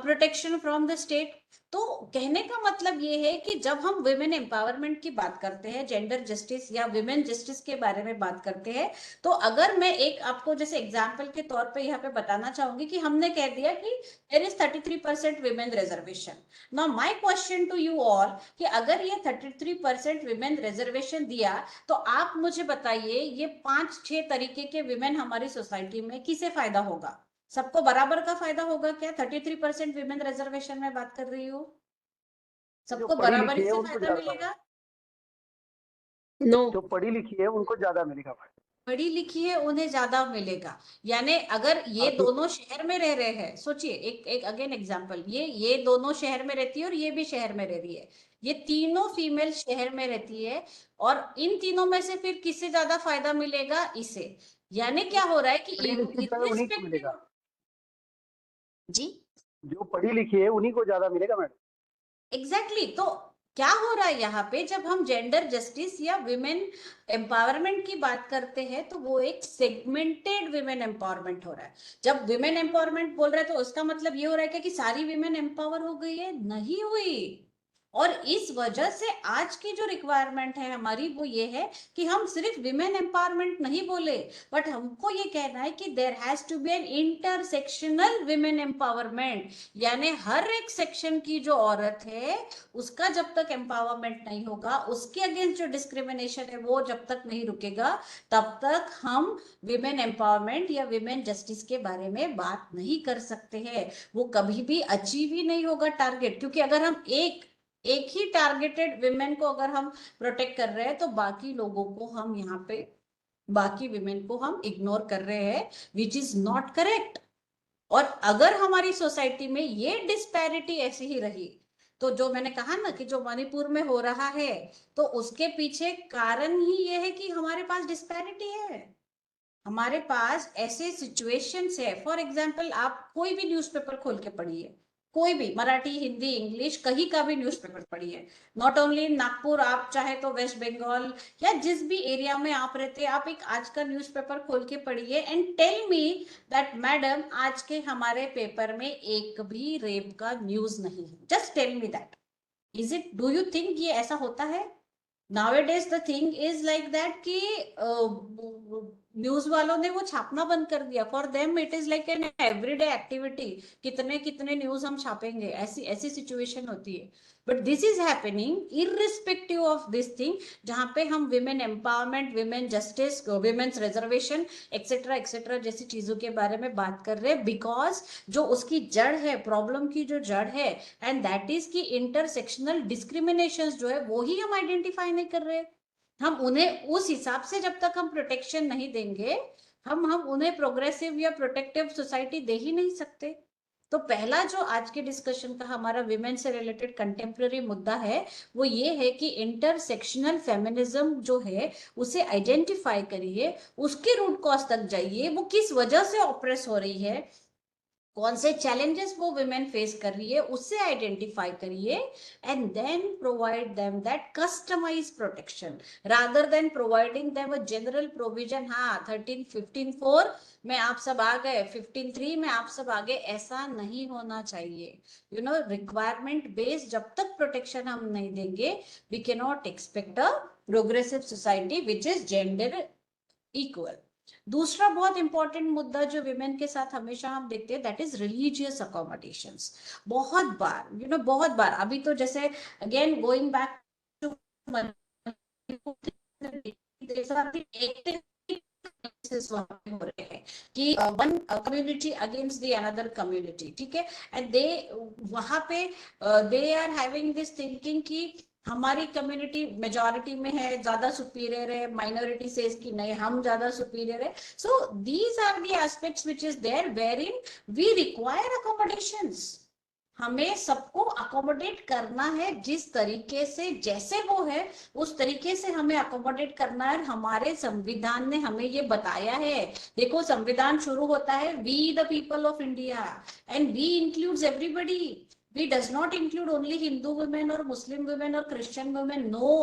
protection from the state। तो कहने का मतलब ये है कि जब हम women empowerment की बात करते हैं, जेंडर जस्टिस या वुमेन जस्टिस के बारे में बात करते हैं, तो अगर मैं एक आपको जैसे एग्जांपल के तौर पे यहाँ पे बताना चाहूंगी कि हमने कह दिया कि there is 33% women reservation। now my question to you all कि अगर ये 33% विमेन रिजर्वेशन दिया, तो आप मुझे बताइए ये 5-6 तरीके के विमेन हमारी सोसाइटी में किसे फायदा होगा? सबको बराबर का फायदा होगा क्या? 33% विमेन रिजर्वेशन में बात कर रही हूँ, सबको बराबर से फायदा मिलेगा? नो, जो पढ़ी लिखी है उनको ज्यादा मिलेगा। पढ़ी लिखी है उन्हें ज्यादा मिलेगा। यानी अगर ये दोनों शहर में रह रहे हैं, सोचिए एक अगेन एग्जांपल, ये दोनों शहर में रहती है और ये भी शहर में रह रही है, ये तीनों फीमेल शहर में रहती है, और इन तीनों में से फिर किससे ज्यादा फायदा मिलेगा? इसे। यानी क्या हो रहा है कि पढ़ी लिखी तो उन्हीं को मिलेगा। जी जो पढ़ी लिखी है उन्हीं को ज्यादा मिलेगा मैडम। एग्जैक्टली। तो क्या हो रहा है यहाँ पे, जब हम जेंडर जस्टिस या विमेन एम्पावरमेंट की बात करते हैं, तो वो एक सेगमेंटेड विमेन एम्पावरमेंट हो रहा है। जब विमेन एम्पावरमेंट बोल रहे हैं, तो उसका मतलब ये हो रहा है कि सारी विमेन एम्पावर हो गई है? नहीं हुई। और इस वजह से आज की जो रिक्वायरमेंट है हमारी, वो ये है कि हम सिर्फ विमेन एम्पावरमेंट नहीं बोले, बट हमको ये कहना है कि there has to be an intersectional women empowerment. यानी हर एक सेक्शन की जो औरत है, उसका जब तक एम्पावरमेंट नहीं होगा, उसके अगेंस्ट जो डिस्क्रिमिनेशन है वो जब तक नहीं रुकेगा, तब तक हम विमेन एम्पावरमेंट या विमेन जस्टिस के बारे में बात नहीं कर सकते हैं। वो कभी भी अचीव ही नहीं होगा टारगेट, क्योंकि अगर हम एक ही टारगेटेड विमेन को अगर हम प्रोटेक्ट कर रहे हैं, तो बाकी लोगों को हम यहाँ पे, बाकी विमेन को हम इग्नोर कर रहे हैं, विच इज नॉट करेक्ट। और अगर हमारी सोसाइटी में ये डिस्पैरिटी ऐसी ही रही, तो जो मैंने कहा ना कि जो मणिपुर में हो रहा है, तो उसके पीछे कारण ही ये है कि हमारे पास डिस्पैरिटी है, हमारे पास ऐसे सिचुएशंस है। फॉर एग्जांपल आप कोई भी न्यूज़पेपर खोल के पढ़िए, कोई भी मराठी, हिंदी, इंग्लिश, कहीं का भी न्यूज़पेपर पढ़िए, नॉट ओनली नागपुर, आप चाहे तो वेस्ट बंगाल या जिस भी एरिया में आप रहते हैं, आप एक आज का न्यूज़पेपर खोल के पढ़िए and tell me that madam आज के हमारे पेपर में एक भी रेप का न्यूज नहीं है। Just tell me that, is it, do you think ये ऐसा होता है? Nowadays the thing is like that कि न्यूज वालों ने वो छापना बंद कर दिया। For them it is like an everyday activity, कितने कितने न्यूज हम छापेंगे, ऐसी ऐसी सिचुएशन होती है। But this is happening irrespective of this thing, जहां पे हम women empowerment, women justice, women's reservation etcetera जैसी चीजों के बारे में बात कर रहे हैं, बिकॉज जो उसकी जड़ है, प्रॉब्लम की जो जड़ है, एंड दैट इज की इंटरसेक्शनल डिस्क्रिमिनेशन जो है वो ही हम आइडेंटिफाई नहीं कर रहे। हम उन्हें उस हिसाब से जब तक हम प्रोटेक्शन नहीं देंगे, हम उन्हें प्रोग्रेसिव या प्रोटेक्टिव सोसाइटी दे ही नहीं सकते। तो पहला जो आज के डिस्कशन का हमारा विमेन से रिलेटेड कंटेम्प्रेरी मुद्दा है, वो ये है कि इंटरसेक्शनल फेमिनिज्म जो है उसे आइडेंटिफाई करिए, उसके रूट कॉज तक जाइए, वो किस वजह से ऑप्रेस हो रही है, कौन से चैलेंजेस वो विमेन फेस कर रही है, उससे आइडेंटिफाई करिए and then provide them that customise protection rather than providing them a general provision. हाँ 13-15-4 में आप सब आ गए, 15-3 में आप सब आ गए, ऐसा नहीं होना चाहिए। यू नो, रिक्वायरमेंट बेस्ड जब तक प्रोटेक्शन हम नहीं देंगे, we can not expect a progressive society which is gender equal. दूसरा बहुत इंपॉर्टेंट मुद्दा जो विमेन के साथ हमेशा हम देखते हैं, दैट इज रिलीजियस अकोमोडेशंस। बहुत बार, यू नो, बहुत बार, अभी तो जैसे अगेन गोइंग बैक टू हो रहे हैं कि one community against the another community, ठीक है, एंड दे वहां पे they are having this thinking कि हमारी कम्युनिटी मेजॉरिटी में है, ज्यादा सुपीरियर है, माइनॉरिटी सेज कि नहीं हम ज्यादा सुपीरियर है। So these are the aspects which is there wherein we require accommodations. हमें सबको अकोमोडेट करना है, जिस तरीके से जैसे वो है उस तरीके से हमें अकोमोडेट करना है। हमारे संविधान ने हमें ये बताया है। देखो, संविधान शुरू होता है we the people of India and we includes everybody. We does not include only Hindu women or Muslim women or Christian women. No,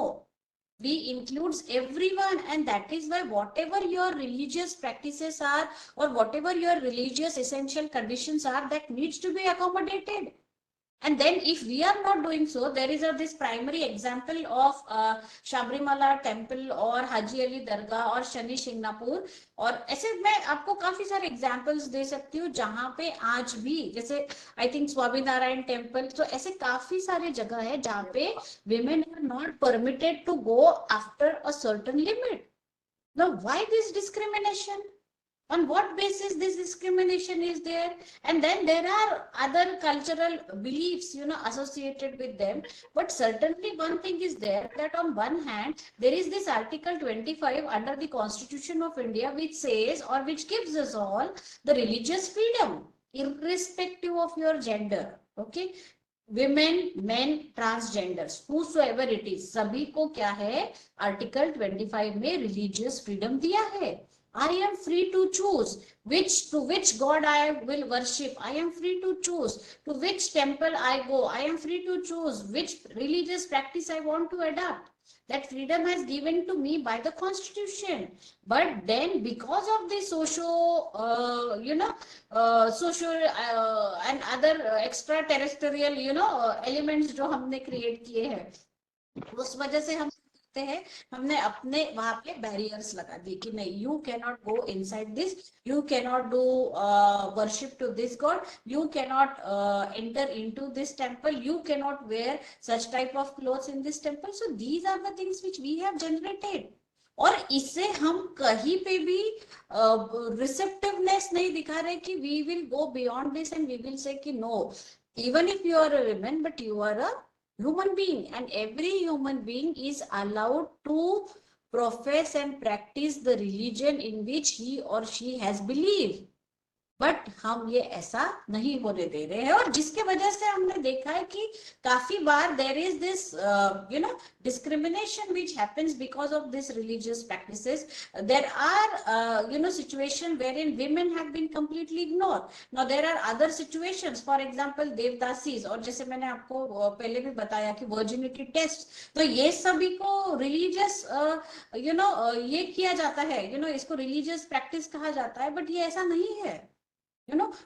we includes everyone, and that is why whatever your religious practices are or whatever your religious essential conditions are, that needs to be accommodated. And then if we are not doing so, there is this primary example of Sabrimala temple और हाजी अली दरगाह और शनि शिंगणापुर, और ऐसे मैं आपको काफी सारे examples दे सकती हूँ जहां पे आज भी, जैसे आई थिंक स्वामीनारायण टेम्पल, तो ऐसे काफी सारे जगह है जहां पे women are not permitted to go after a certain limit. Now why this discrimination? On what basis this discrimination is there? And then there are other cultural beliefs, you know, associated with them. But certainly one thing is there, that on one hand there is this article 25 under the Constitution of India which says, or which gives us all the religious freedom irrespective of your gender. Okay, women, men, transgenders, whosoever it is, सभी को क्या है, article 25 में religious freedom दिया है। I am free to choose to which God I will worship. I am free to choose to which temple I go. I am free to choose which religious practice I want to adopt. That freedom has given to me by the Constitution. But then because of the social and other extraterrestrial, elements जो हमने create किए हैं, उस वजह से हम हमने अपने वहां पे बैरियर्स लगा दिए कि नहीं, you can not go inside this, you can not do worship to this god, you can not enter into this temple, you can not wear such type of clothes in this temple. So these are the things which we have generated. और इससे हम कहीं पे भी receptiveness नहीं दिखा रहे कि we will go beyond this and we will say कि no, even if you are a woman but you are a human being, and every human being is allowed to profess and practice the religion in which he or she has believed. But हम ये ऐसा नहीं होने दे रहे हैं, और जिसके वजह से हमने देखा है कि काफी बार there is this discrimination which happens because of this religious practices. There are situation wherein women have been completely ignored. Now there are other situations, for example devadasis, और जैसे मैंने आपको पहले भी बताया कि virginity test, तो ये सभी को religious ये किया जाता है, इसको religious practice कहा जाता है, but ये ऐसा नहीं है.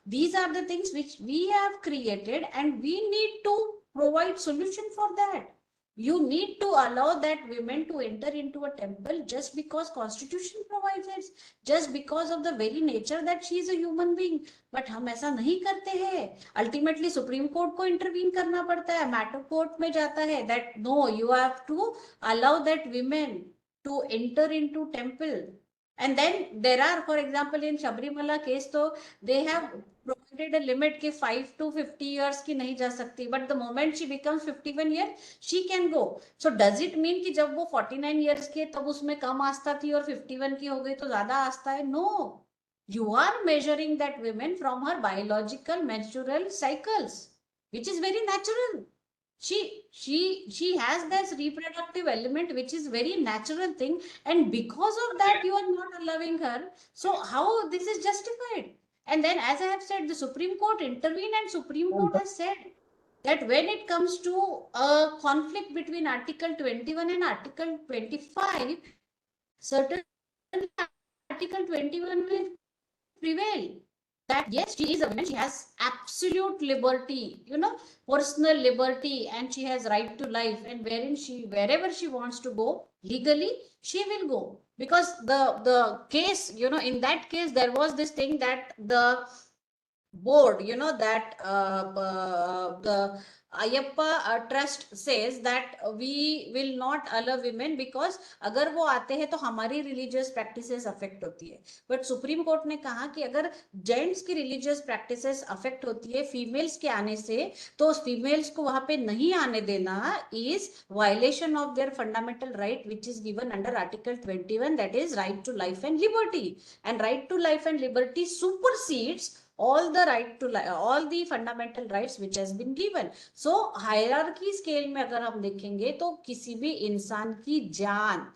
These are the things which we have created, and we need to provide solution for that. You need to allow that women to enter into a temple just because constitution provides it, just because of the very nature that she is a human being. But हम ऐसा नहीं करते हैं. Ultimately supreme court को intervene करना पड़ता है, matter court में जाता है that no, you have to allow that women to enter into temple. And then there are, for example, in Sabrimala case, so they have provided a limit कि 5 to 50 years की नहीं जा सकती, but the moment she becomes 51 years, she can go. So does it mean कि जब वो 49 years की है तब उसमें कम आस्था थी और 51 की हो गई तो ज्यादा आस्था है? No, you are measuring that women from her biological menstrual cycles, which is very natural. She has this reproductive element which is very natural thing, and because of that you are not allowing her. So how this is justified? And then, as I have said, the Supreme Court intervened, and Supreme Court has said that when it comes to a conflict between Article 21 and Article 25, certain Article 21 will prevail. That yes, she is a woman, she has absolute liberty, personal liberty, and she has right to life, and wherever she wants to go legally, she will go. Because the case, in that case, there was this thing that the board, that the Ayappa trust says that we will not allow women because अगर वो आते हैं तो हमारी religious practices affect होती है. But Supreme Court ने कहा कि अगर जेंट्स की religious practices affect होती है फीमेल्स के आने से, तो फीमेल्स को वहां पे नहीं आने देना is violation of their fundamental right which is given under Article 21, that is right to life and liberty. And right to life and liberty supersedes all the right to life, all the fundamental rights which has been given. So hierarchy scale में अगर हम देखेंगे तो किसी भी इंसान की जान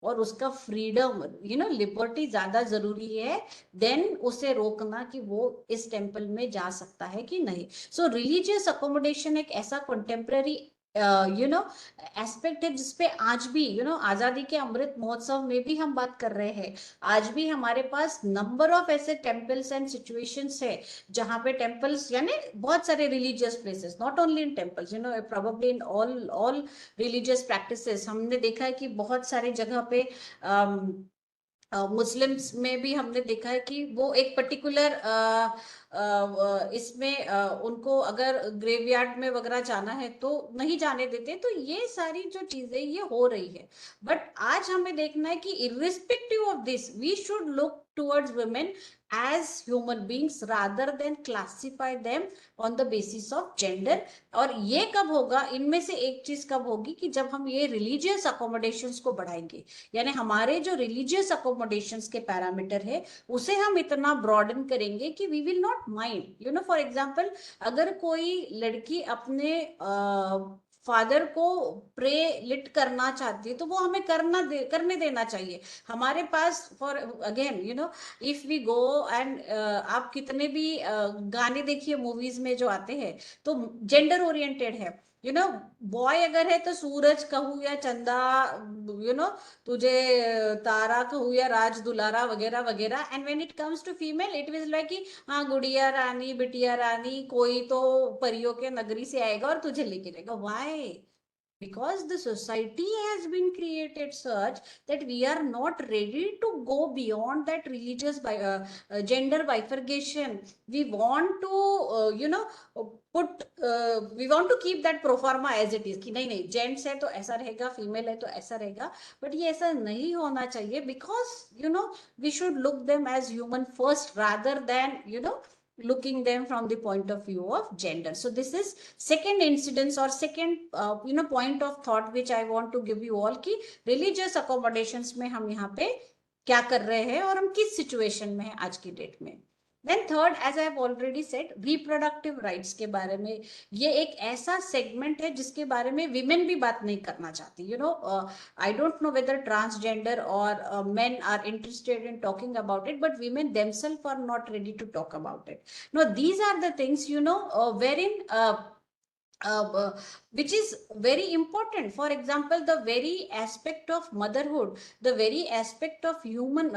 और उसका फ्रीडम, लिबर्टी ज्यादा जरूरी है देन उसे रोकना कि वो इस टेम्पल में जा सकता है कि नहीं. सो रिलीजियस अकोमोडेशन एक ऐसा कंटेम्प्रेरी एस्पेक्ट है जिसपे आज भी आजादी के अमृत महोत्सव में भी हम बात कर रहे हैं. आज भी हमारे पास नंबर ऑफ ऐसे टेम्पल्स एंड सिचुएशंस है जहां पे टेम्पल्स यानी बहुत सारे religious places, not only in temples, probably in all religious practices. हमने देखा है कि बहुत सारे जगह पे मुस्लिम्स में भी हमने देखा है कि वो एक पर्टिकुलर इसमें उनको अगर ग्रेवयार्ड में वगैरह जाना है तो नहीं जाने देते. तो ये सारी जो चीजें ये हो रही है. बट आज हमें देखना है कि irrespective of this we should look towards women as human beings rather than classify them on the basis of gender. और ये कब होगा, इनमें से एक चीज कब होगी कि जब हम ये रिलीजियस अकोमोडेशंस को बढ़ाएंगे, यानी हमारे जो रिलीजियस अकोमोडेशंस के पैरामीटर है उसे हम इतना ब्रॉडन करेंगे कि we will not mind. For example अगर कोई लड़की अपने फादर को प्रे लिट करना चाहती है तो वो हमें करने देना चाहिए. हमारे पास for again if we go and आप कितने भी गाने देखिए मूवीज में जो आते हैं तो जेंडर ओरिएंटेड है. बॉय अगर है तो सूरज कहूँ या चंदा, तुझे तारा कहूँ या राज दुलारा वगैरह वगैरह. And when it comes to female it was like कि हाँ गुड़िया रानी बिटिया रानी, कोई तो परियों के नगरी से आएगा और तुझे लेके जाएगा. Why? Because the society has been created such that we are not ready to go beyond that religious gender bifurcation. We want to we want to keep that pro forma as it is कि नहीं gents है तो ऐसा रहेगा, female है तो ऐसा रहेगा. बट ये ऐसा नहीं होना चाहिए because we should look them as human first rather than looking them from the point of view of gender. So this is second incidence or second point of thought which I want to give you all कि religious accommodations में हम यहाँ पे क्या कर रहे हैं और हम किस situation में हैं आज की डेट में. Then third, as I have already said, reproductive rights के बारे में ये एक ऐसा सेगमेंट है जिसके बारे में विमेन भी बात नहीं करना चाहती. आई डोंट नो वेदर ट्रांसजेंडर और men are interested in talking about it, but women themselves are not ready to talk about it. Now these are the things, wherein which is very important. For example, the very aspect of motherhood, the very aspect of human,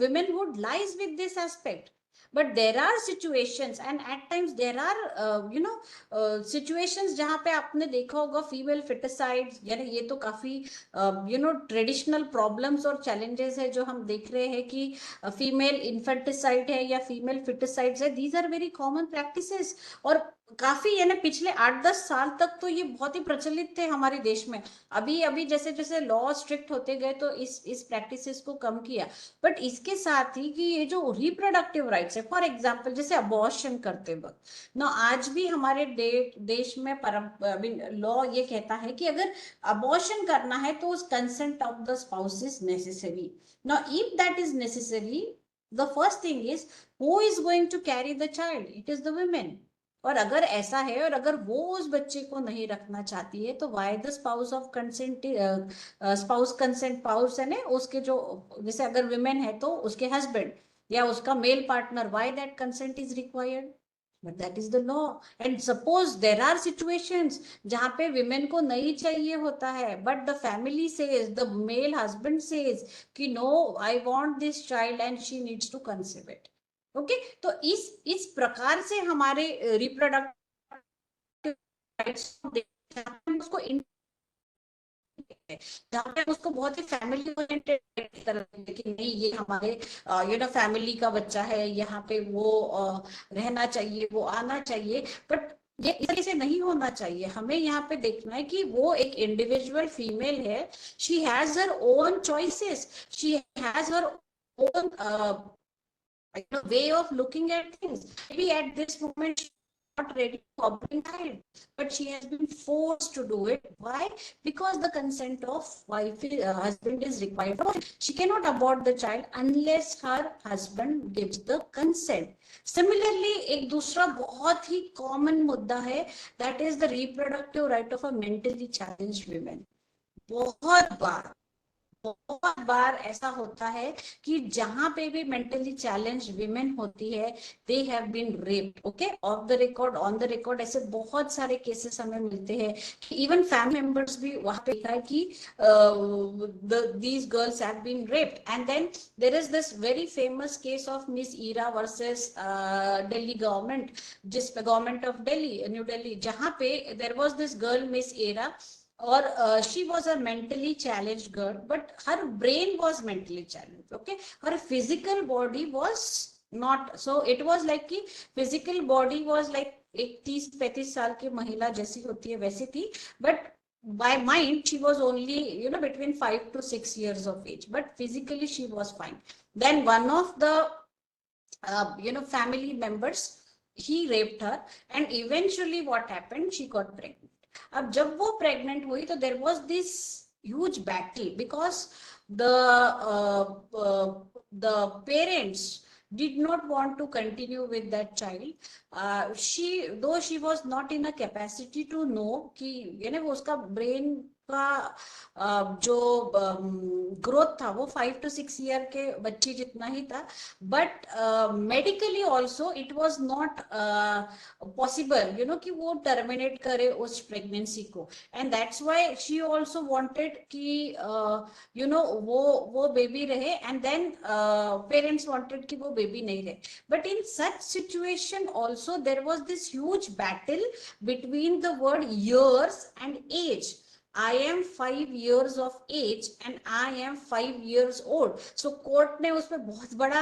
womanhood lies with this aspect. But there are situations, and at times there are situations जहाँ पे आपने देखा होगा female फिटिसाइड्स, यानी ये तो काफी traditional problems और चैलेंजेस है जो हम देख रहे हैं कि फीमेल इन्फेंटिसाइड है या फीमेल फिटिसाइड्स है. These are very common practices, और काफी यानी पिछले 8-10 साल तक तो ये बहुत ही प्रचलित थे हमारे देश में. अभी अभी जैसे जैसे लॉ स्ट्रिक्ट होते गए तो इस प्रैक्टिसेस को कम किया. बट इसके साथ ही कि ये जो रिप्रोडक्टिव राइट्स है, फॉर एग्जांपल जैसे अबॉर्शन करते वक्त ना, आज भी हमारे देश में लॉ ये कहता है कि अगर अबॉर्शन करना है तो उस consent of the spouse is necessary. Now if that is necessary, the first thing is who is going to carry the child? It is the women. और अगर ऐसा है और अगर वो उस बच्चे को नहीं रखना चाहती है तो why the spouse of consent, spouse है ना, उसके जो, जैसे अगर विमेन है तो उसके हस्बैंड या उसका male partner, why that consent is required? But that is the law. And suppose there are situations जहां पे विमेन को नहीं चाहिए होता है, but the family says, the male husband says कि no, I want this child and she needs to conceive it. Okay, तो इस प्रकार से हमारे रिप्रोडक्टिव राइट्स उसको जहाँ पे उसको बहुत ही फैमिली ओरिएंटेड तरह कि नहीं, ये हमारे फैमिली का बच्चा है, यहाँ पे वो रहना चाहिए, वो आना चाहिए. बट ये इस तरह से नहीं होना चाहिए. हमें यहाँ पे देखना है कि वो एक इंडिविजुअल फीमेल है. She has her own choices, she has her own way of looking at things. Maybe at this moment she's not ready to adopt a child, but she has been forced to do it. Why? Because the consent of husband is required. She cannot abort the child unless her husband gives the consent. Similarly, एक दूसरा बहुत ही common मुद्दा है, that is the reproductive right of a mentally challenged women. बहुत बार ऐसा होता है कि जहां पे भी मेंटली चैलेंज विमेन होती है, they have been raped. Okay, off the record, on the record ऐसे बहुत सारे केसेस हमें मिलते हैं कि इवन फैमिली मेंबर्स भी वहां पे लिखा है कि these girls have been raped. And then there is this very famous case of miss Ira versus Delhi government, जिस government of Delhi, new Delhi, जहां पे there was this girl miss Ira, or she was a mentally challenged girl, but her brain was mentally challenged. Okay, her physical body was not. So it was like कि physical body was like एक 30-35 साल की महिला जैसी होती है वैसी थी, but by mind she was only between 5 to 6 years of age, but physically she was fine. Then one of the family members, he raped her, and eventually what happened, she got pregnant. अब जब वो pregnant हुई तो there was this huge battle because the parents did not want to continue with that child. Though she was not in a capacity to know कि वो उसका brain का जो ग्रोथ था वो 5 to 6 ईयर के बच्चे जितना ही था, but medically also it was not possible कि वो टर्मिनेट करे उस प्रेगनेंसी को. And that's why she also wanted कि वो बेबी रहे, एंड देन पेरेंट्स वॉन्टेड कि वो बेबी नहीं रहे. But in such situation also there was this huge battle between the word years and age. I am 5 years of age and I am 5 years old. So court ने उसमें बहुत बड़ा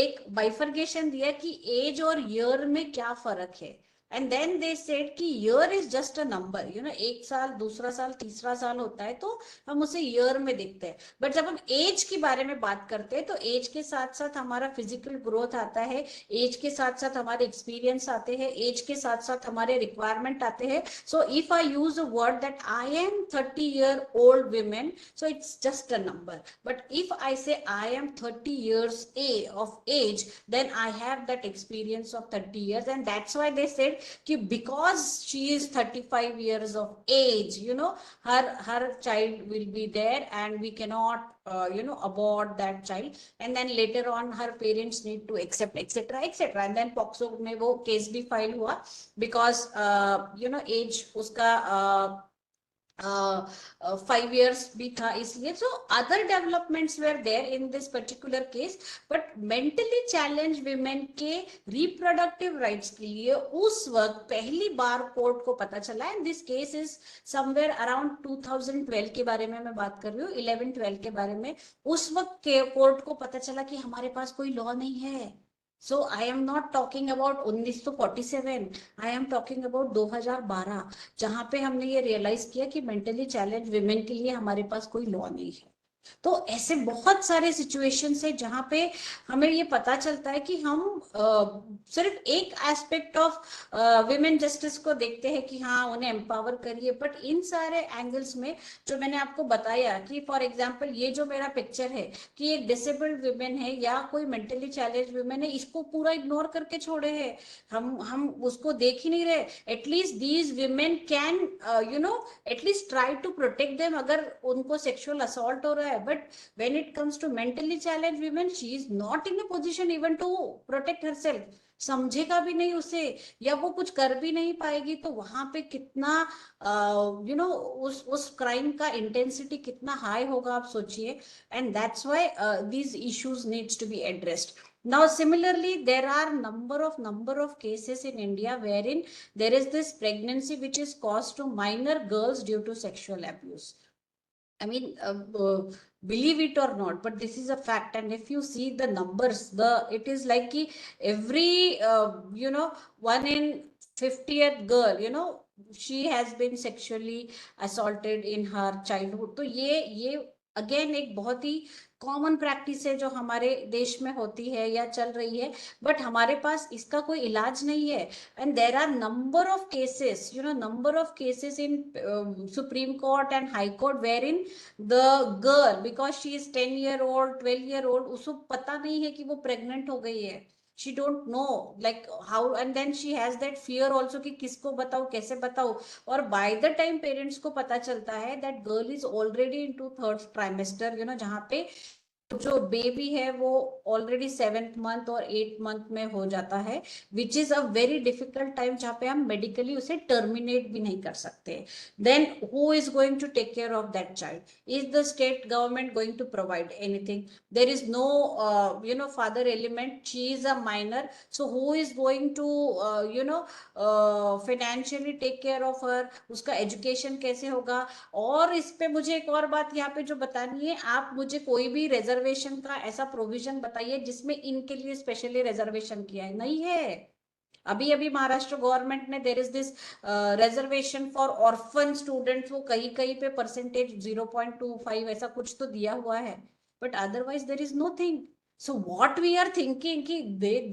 एक bifurcation दिया कि एज और ईयर में क्या फर्क है. एंड देन दे सेड कि year is just a number, you know, एक साल, दूसरा साल, तीसरा साल होता है तो हम उसे ईयर में देखते हैं, बट जब हम एज के बारे में बात करते हैं तो एज के साथ साथ हमारा फिजिकल ग्रोथ आता है, एज के साथ साथ हमारे एक्सपीरियंस आते हैं, एज के साथ साथ हमारे रिक्वायरमेंट आते हैं. So if I use a word that I am 30-year-old women, so it's just a number. But if I say I am 30 years of age, then I have that experience of 30 years, and that's why they said कि because she is 35 years of age, you know, her child will be there and we cannot you know, abort that child, and then later on her parents need to accept, etc., etc. And then POCSO में वो case भी file हुआ because you know, age उसका 5 years भी था इसलिए. So other developments were there in this particular case, but mentally challenged women के reproductive rights के लिए उस वक्त पहली बार कोर्ट को पता चला, and this case is somewhere around 2012 के बारे में मैं बात कर रही हूँ, 11-12 के बारे में. उस वक्त के कोर्ट को पता चला कि हमारे पास कोई लॉ नहीं है. So I am not talking about 1947, I am talking about 2012, जहां पे हमने ये रियलाइज किया कि मेंटली चैलेंज विमेन के लिए हमारे पास कोई लॉ नहीं है. तो ऐसे बहुत सारे सिचुएशंस है जहां पे हमें ये पता चलता है कि हम सिर्फ एक एस्पेक्ट ऑफ विमेन जस्टिस को देखते हैं कि हाँ उन्हें एम्पावर करिए, बट इन सारे एंगल्स में जो मैंने आपको बताया कि फॉर एग्जांपल ये जो मेरा पिक्चर है कि एक डिसेबल्ड विमेन है या कोई मेंटली चैलेंज विमेन है, इसको पूरा इग्नोर करके छोड़े हैं, हम उसको देख ही नहीं रहे. At least these women can you know at least try to protect them अगर उनको सेक्सुअल असॉल्ट हो रहा है. But when it comes to mentally challenged women, she is not in a position even to protect herself. समझेगा भी नहीं उसे या वो कुछ कर भी नहीं पाएगी, तो वहां पे कितना यू नो उस क्राइम का इंटेंसिटी कितना हाई होगा आप सोचिए. And that's why these issues needs to be addressed. Now similarly there are number of cases in India wherein there is this pregnancy which is caused to minor girls due to sexual abuse. I mean, believe it or not, but this is a fact. And if you see the numbers, it is like every you know 1 in 50th girl, you know, she has been sexually assaulted in her childhood. तो ये again एक बहुत ही common practice है जो हमारे देश में होती है या चल रही है, बट हमारे पास इसका कोई इलाज नहीं है. And there are number of cases, you know, number of cases in supreme court and high court wherein the girl because she is 10-year-old 12-year-old, उसको पता नहीं है कि वो प्रेग्नेंट हो गई है. she don't know like how, and then she has that fear also कि किसको बताओ कैसे बताओ. और by the time parents को पता चलता है that girl is already into 3rd trimester, you know, जहाँ पे जो बेबी है वो ऑलरेडी 7th मंथ और 8th मंथ में हो जाता है, which is a very difficult time जहाँ पे हम मेडिकली उसे टर्मिनेट भी नहीं कर सकते. Then who is going to take care of that child? Is the state government going to provide anything? There is no you know father element, she is a minor, so who is going to you know financially take care of her? उसका education कैसे होगा? और इस पे मुझे एक और बात यहाँ पे जो बतानी है, आप मुझे कोई भी रिजर्वेशन का ऐसा प्रोविजन बताइए जिसमें इनके लिए स्पेशली रिजर्वेशन किया है. नहीं है. अभी महाराष्ट्र गवर्नमेंट ने there is this reservation for orphan students, वो कहीं पे परसेंटेज 0.25 ऐसा कुछ तो दिया हुआ है, but otherwise there is nothing. So what we are thinking कि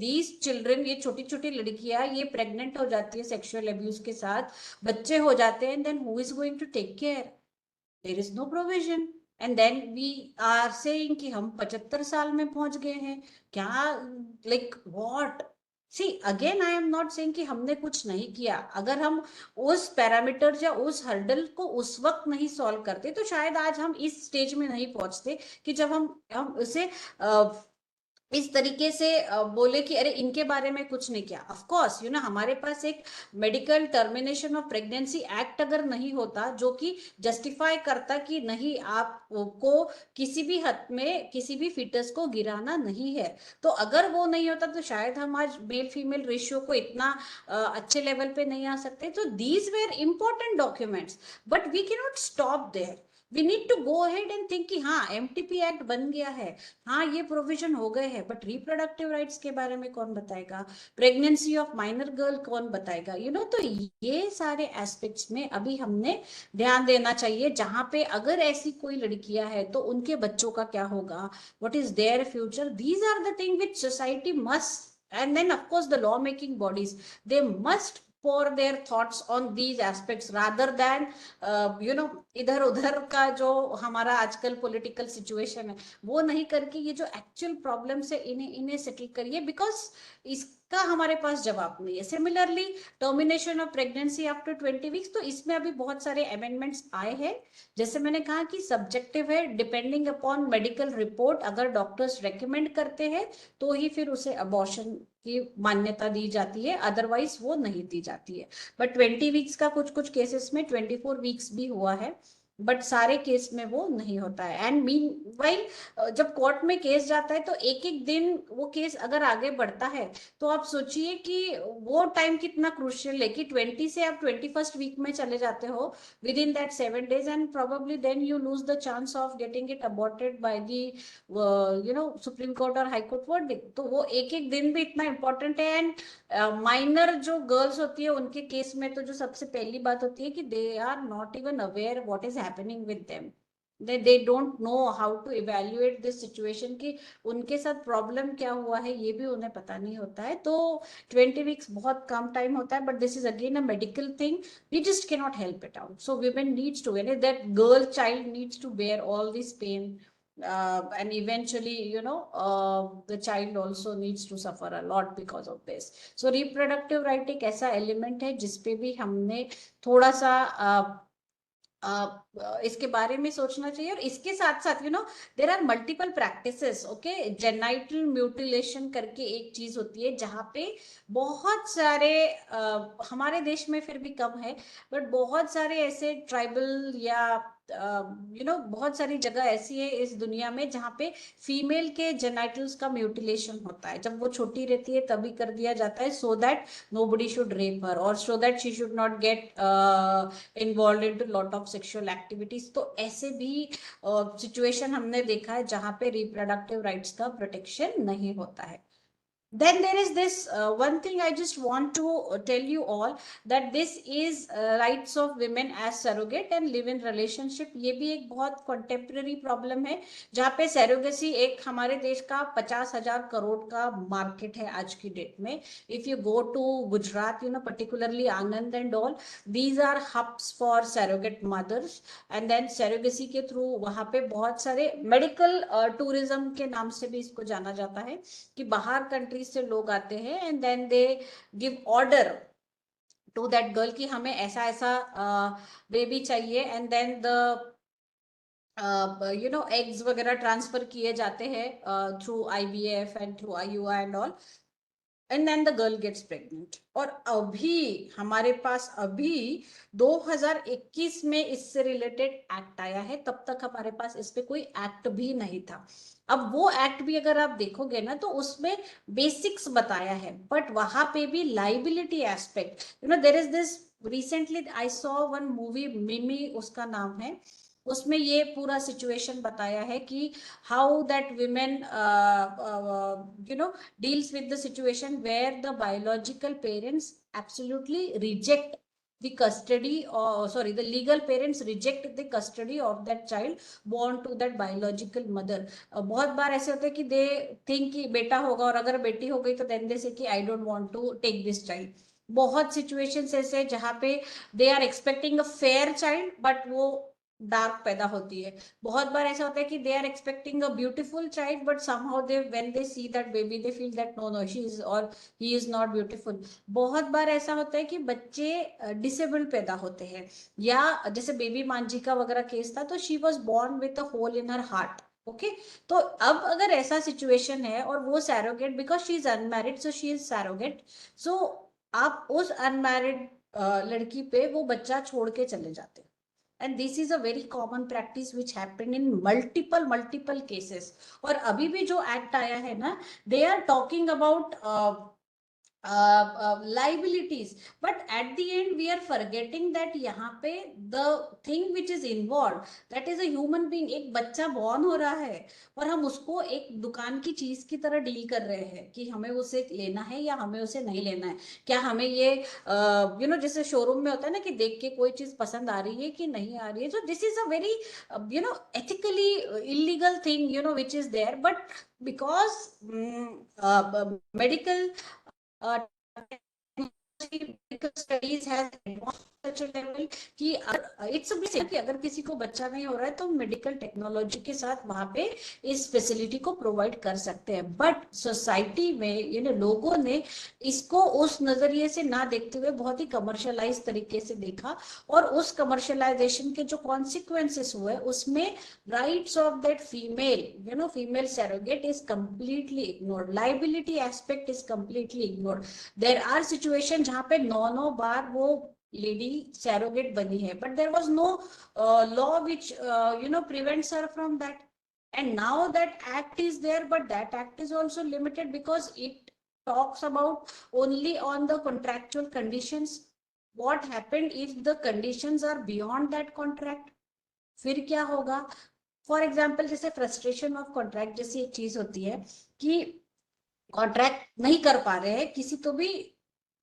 दीज चिल्ड्रन, ये छोटी छोटी लड़कियां ये प्रेग्नेंट हो जाती है सेक्सुअल अब्यूज के साथ, बच्चे हो जाते हैं, then who is going to take care? There is no provision. And then we are saying कि हम 75 साल में पहुंच गए हैं क्या? Like what? See again I am not saying कि हमने कुछ नहीं किया. अगर हम उस पैरामीटर या उस हर्डल को उस वक्त नहीं सॉल्व करते तो शायद आज हम इस स्टेज में नहीं पहुंचते कि जब हम उसे इस तरीके से बोले कि अरे इनके बारे में कुछ नहीं किया. ऑफ कोर्स यू नो हमारे पास एक medical termination of pregnancy act अगर नहीं होता जो कि जस्टिफाई करता कि नहीं आपको किसी भी हद में किसी भी फीटस को गिराना नहीं है, तो अगर वो नहीं होता तो शायद हम आज मेल फीमेल रेशियो को इतना अच्छे लेवल पे नहीं आ सकते. तो these were important documents, but we can not stop there. We need to go ahead and think कि हाँ एमटीपी एक्ट बन गया है, हाँ ये प्रोविजन हो गए हैं, बट रिप्रोडक्टिव राइट्स के बारे में कौन बताएगा, प्रेगनेंसी ऑफ माइनर गर्ल कौन बताएगा, तो ये सारे एस्पेक्ट्स में अभी हमने ध्यान देना चाहिए, जहां पे अगर ऐसी कोई लड़कियां हैं तो उनके बच्चों का क्या होगा, what is their future, these are the thing which society must, and then of course the law making bodies, they must pour their thoughts on these aspects rather than इधर उधर का जो हमारा आजकल पॉलिटिकल सिचुएशन है वो नहीं करके ये जो एक्चुअल प्रॉब्लम्स है इन्हें सेटल करिए, बिकॉज इसका हमारे पास जवाब नहीं है। Similarly termination of pregnancy after 20 weeks, तो इसमें अभी बहुत सारे अमेंडमेंट्स आए हैं, जैसे मैंने कहा कि सब्जेक्टिव है, डिपेंडिंग अपॉन मेडिकल रिपोर्ट, अगर डॉक्टर्स रेकमेंड करते हैं तो ही फिर उसे अबॉर्शन की मान्यता दी जाती है, अदरवाइज वो नहीं दी जाती है। बट 20 वीक्स का कुछ कुछ केसेस में 24 वीक्स भी हुआ है, बट सारे केस में वो नहीं होता है। एंड मीनवाइल जब कोर्ट में केस जाता है तो एक एक दिन वो केस अगर आगे बढ़ता है तो आप सोचिए कि वो टाइम कितना क्रूशियल है कि 20 से आप 21st वीक में चले जाते हो within that 7 days, and probably then you lose the chance of getting it aborted by the supreme court और हाई कोर्ट वर्डिक्ट। तो वो एक एक दिन भी इतना इंपॉर्टेंट है। एंड माइनर जो गर्ल्स होती है उनके केस में तो जो सबसे पहली बात होती है कि दे are not even aware what is happening with them, they don't know how to evaluate this situation कि उनके साथ प्रॉब्लम क्या हुआ है ये भी उन्हें पता नहीं होता है। तो 20 वीक्स बहुत कम टाइम होता है, but this is again a medical thing, we just cannot help it out. So women needs to, that girl child needs to bear all this pain, and eventually the child also needs to suffer a lot because of this. So reproductive right एक ऐसा element है जिसपे भी हमने थोड़ा सा इसके बारे में सोचना चाहिए। और इसके साथ साथ there are multiple practices, okay, genital mutilation करके एक चीज होती है जहां पे बहुत सारे हमारे देश में फिर भी कम है, बट बहुत सारे ऐसे ट्राइबल या बहुत सारी जगह ऐसी है इस दुनिया में जहां पे फीमेल के जेनाइटल्स का म्यूटिलेशन होता है, जब वो छोटी रहती है तभी कर दिया जाता है, so that nobody should rape her or so that she should not get involved into lot of sexual activities। तो ऐसे भी सिचुएशन हमने देखा है जहां पे रिप्रोडक्टिव राइट्स का प्रोटेक्शन नहीं होता है। Then there is this one thing I just want to tell you all, that this is rights of women as surrogate and live in relationship। ये भी एक बहुत contemporary problem है जहाँ पे surrogacy एक हमारे देश का 50,000 करोड़ का मार्केट है आज की डेट में। If you go to Gujarat, particularly Anand and all, these are hubs for surrogate mothers, and then surrogacy के थ्रू वहाँ पे बहुत सारे medical tourism के नाम से भी इसको जाना जाता है कि बाहर कंट्री से लोग आते हैं and then they give order to that girl कि हमें ऐसा ऐसा बेबी चाहिए, एंड देन द एग्स वगैरह ट्रांसफर किए जाते हैं through IVF and through IUI and all, and then the girl gets pregnant. और अभी हमारे पास अभी 2021 में इससे रिलेटेड एक्ट आया है, तब तक हमारे पास इस पे कोई एक्ट भी नहीं था। अब वो एक्ट भी अगर आप देखोगे ना तो उसमें बेसिक्स बताया है, बट वहां पे भी liability aspect, there is this recently I saw one movie Mimi उसका नाम है, उसमें ये पूरा सिचुएशन बताया है कि how that women deals with the situation where the biological parents absolutely reject the custody, or sorry, the legal parents reject the custody of that child born to that biological mother। बहुत बार ऐसे होते हैं कि they think कि बेटा होगा और अगर बेटी हो गई तो then they say कि I don't want to take this child। बहुत सिचुएशंस ऐसे जहाँ पे they are expecting a fair child but वो डार्क पैदा होती है। बहुत बार ऐसा होता है कि दे are expecting a beautiful child but somehow they when they see that baby they feel that no she is और ही इज नॉट ब्यूटीफुल। बहुत बार ऐसा होता है कि बच्चे डिसेबल्ड पैदा होते हैं, या जैसे बेबी मांजिका वगैरह केस था तो she was born with a hole in her heart, okay. तो अब अगर ऐसा सिचुएशन है और वो surrogate, because she is unmarried so she is surrogate, so आप उस अनमैरिड लड़की पे वो बच्चा छोड़ के चले जाते हैं। And this is a very common practice which happened in multiple cases। और अभी भी जो एक्ट आया है ना, they are talking about liabilities, but at the end we are forgetting that यहाँ पे the thing which is involved, that is a human being. एक बच्चा born हो रहा है और हम उसको एक दुकान की चीज की तरह डील कर रहे हैं कि हमें उसे लेना है या हमें उसे नहीं लेना है, क्या हमें ये जैसे शोरूम में होता है ना कि देख के कोई चीज पसंद आ रही है कि नहीं आ रही है. So this is a very ethically illegal thing which is there, but because medical medical studies has advanced such a level कि इट्स कि अगर किसी को बच्चा नहीं हो रहा है तो मेडिकल टेक्नोलॉजी के साथ वहां पे इस फैसिलिटी को प्रोवाइड कर सकते हैं. बट सोसाइटी में लोगों ने इसको उस नजरिए से ना देखते हुए बहुत ही कमर्शियलाइज तरीके से देखा, और उस कमर्शियलाइजेशन के जो कॉन्सिक्वेंसेस हुए उसमें rights of that female female surrogate is completely ignored, liability aspect is completely ignored. There are situation जहां पे 9 बार वो लेडी सैरोगेट बनी है, but there was no law which prevents her from that. And now that act is there, but that act is also limited because it talks about only on the contractual conditions. What happened if the conditions are beyond that contract? फिर क्या होगा? For example जैसे frustration of contract जैसी एक चीज होती है कि कॉन्ट्रैक्ट नहीं कर पा रहे हैं किसी तो भी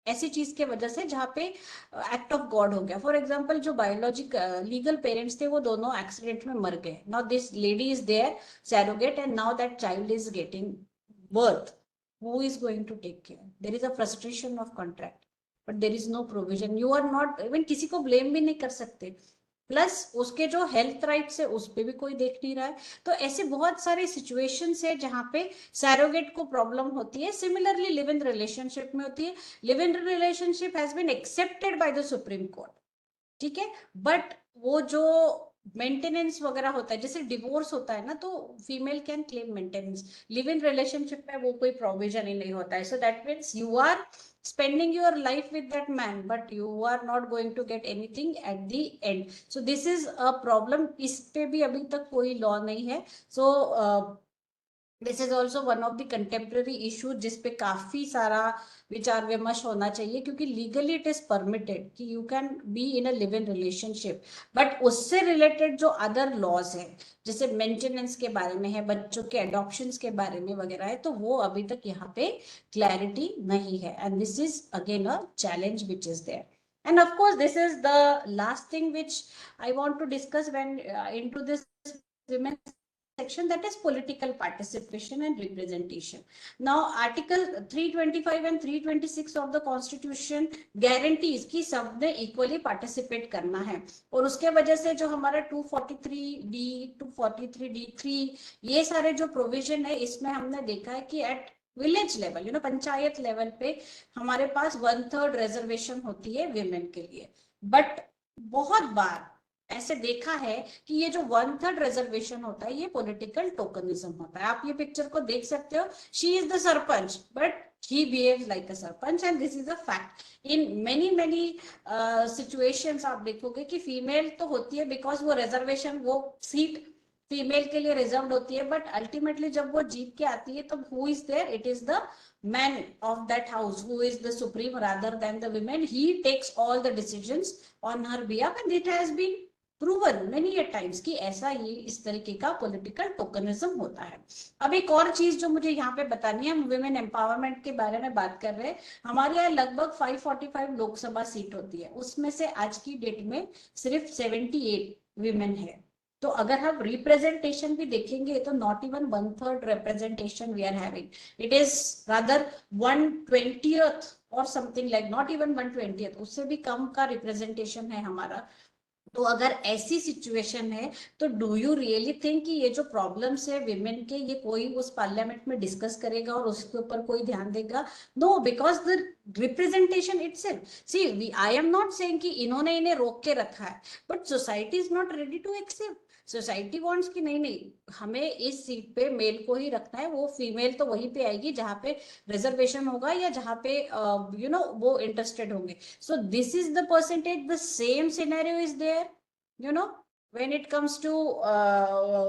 ऐसी चीज के वजह से जहाँ पे एक्ट ऑफ गॉड हो गया. फॉर एग्जाम्पल जो बायोलॉजिक लीगल पेरेंट्स थे वो दोनों एक्सीडेंट में मर गए. Now this lady is their surrogate and now that child is getting birth. Who is going to take care? There is a frustration of contract but there is no provision. You are not even किसी को blame भी नहीं कर सकते, plus उसके जो health rights है उस पे भी कोई देख नहीं रहा है. तो ऐसे बहुत सारे सिचुएशंस है जहां पे सैरोगेट को प्रॉब्लम होती है. सिमिलरली लिव इन रिलेशनशिप में होती है. Live in relationship has been accepted by the supreme Court, ठीक है, बट वो जो मेंटेनेंस वगैरह होता है जैसे डिवोर्स होता है ना तो female can claim maintenance. Live in relationship में वो कोई प्रोविजन ही नहीं होता है. So that means you are spending your life with that man but you are not going to get anything at the end. So this is a problem. इस पे भी अभी तक कोई लॉ नहीं है. So this is also one of the contemporary issue जिसपे काफी सारा विचार विमर्श होना चाहिए, क्योंकि लीगली इट इज परमिटेड कि you can be in a live in relationship, but उससे रिलेटेड जो अदर लॉज है जैसे मेंटेनेंस के बारे में है, बच्चों के अडॉप्शंस के बारे में वगैरह है, तो वो अभी तक यहाँ पे क्लैरिटी नहीं है. And this is again a challenge which is there. And of course, this is the last thing which I want to discuss when into this women's section, that is political participation and representation. Now article 325 and 326 of the constitution guarantees कि सबने equally participate करना है, और उसके वजह से जो हमारा 243D 243D3 ये सारे जो provision है इसमें हमने देखा है कि at village level panchayat level पे हमारे पास 1/3 रिजर्वेशन होती है विमेन के लिए. बट बहुत बार ऐसे देखा है कि ये जो 1/3 रिजर्वेशन होता है ये पॉलिटिकल टोकनिज्म होता है. आप ये पिक्चर को देख सकते हो. She is the sarpanch but he behaves like a sarpanch, and this is a fact. in many situations आप देखोगे कि फीमेल तो होती है बिकॉज वो रिजर्वेशन वो सीट फीमेल के लिए रिजर्व होती है, बट अल्टीमेटली जब वो जीत के आती है तब who is there? It is the man of that house who is the supreme rather than the women. He takes all the decisions on her behalf and it has been proven many a times कि ऐसा ये इस तरीके का political tokenism होता है. अब एक और चीज जो मुझे यहाँ पे बतानी है, हम वुमेन एम्पावरमेंट के बारे में बात कर रहे हैं. हमारे यहाँ लगभग 545 लोकसभा सीट होती है, उसमें से आज की डेट में सिर्फ 78 विमेन है. तो अगर हम रिप्रेजेंटेशन भी देखेंगे तो not even 1/3 representation we are having. It is rather 1/20th और something like, not even 1/20th, उससे भी कम का रिप्रेजेंटेशन है हमारा. तो अगर ऐसी सिचुएशन है तो डू यू रियली थिंक कि ये जो प्रॉब्लम्स है विमेन के ये कोई उस पार्लियामेंट में डिस्कस करेगा और उसके ऊपर कोई ध्यान देगा? No, because the representation itself. See I am not saying कि इन्होंने इन्हें रोक के रखा है, but society is not ready to accept. Society wants कि नहीं हमें इस सीट पे मेल को ही रखना है, वो फीमेल तो वहीं पे आएगी जहाँ पे रिजर्वेशन होगा या जहाँ पे वो इंटरेस्टेड होंगे. So this is the percentage. The same scenario is there. when it comes to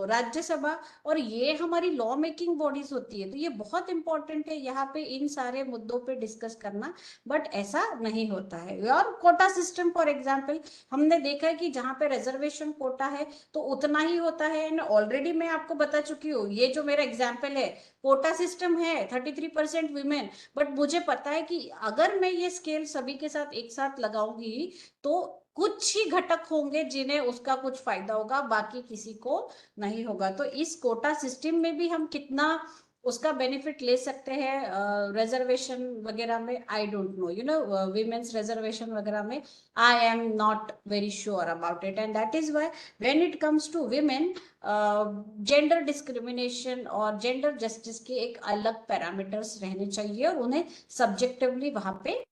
Rajya Sabha, और ये हमारी लॉ मेकिंग बॉडीज होती है, तो ये बहुत इंपॉर्टेंट है यहाँ पे इन सारे मुद्दों पे डिस्कस करना, बट ऐसा नहीं होता है। और कोटा सिस्टम फॉर एग्जांपल हमने देखा है कि जहाँ पे रिजर्वेशन कोटा है तो उतना ही होता है, एंड ऑलरेडी मैं आपको बता चुकी हूँ, ये जो मेरा एग्जाम्पल है, कोटा सिस्टम है 33% वीमेन, बट मुझे पता है कि अगर मैं ये स्केल सभी के साथ एक साथ लगाऊंगी तो कुछ ही घटक होंगे जिन्हें उसका कुछ फायदा होगा, बाकी किसी को नहीं होगा। तो इस कोटा सिस्टम में भी हम कितना उसका बेनिफिट ले सकते हैं रिजर्वेशन वगैरह में, I don't know, you know, women's reservation वगैरह में I am not very sure about it, and that is why when it comes to women, gender discrimination और जेंडर जस्टिस के एक अलग पैरामीटर्स रहने चाहिए और उन्हें सब्जेक्टिवली वहां पे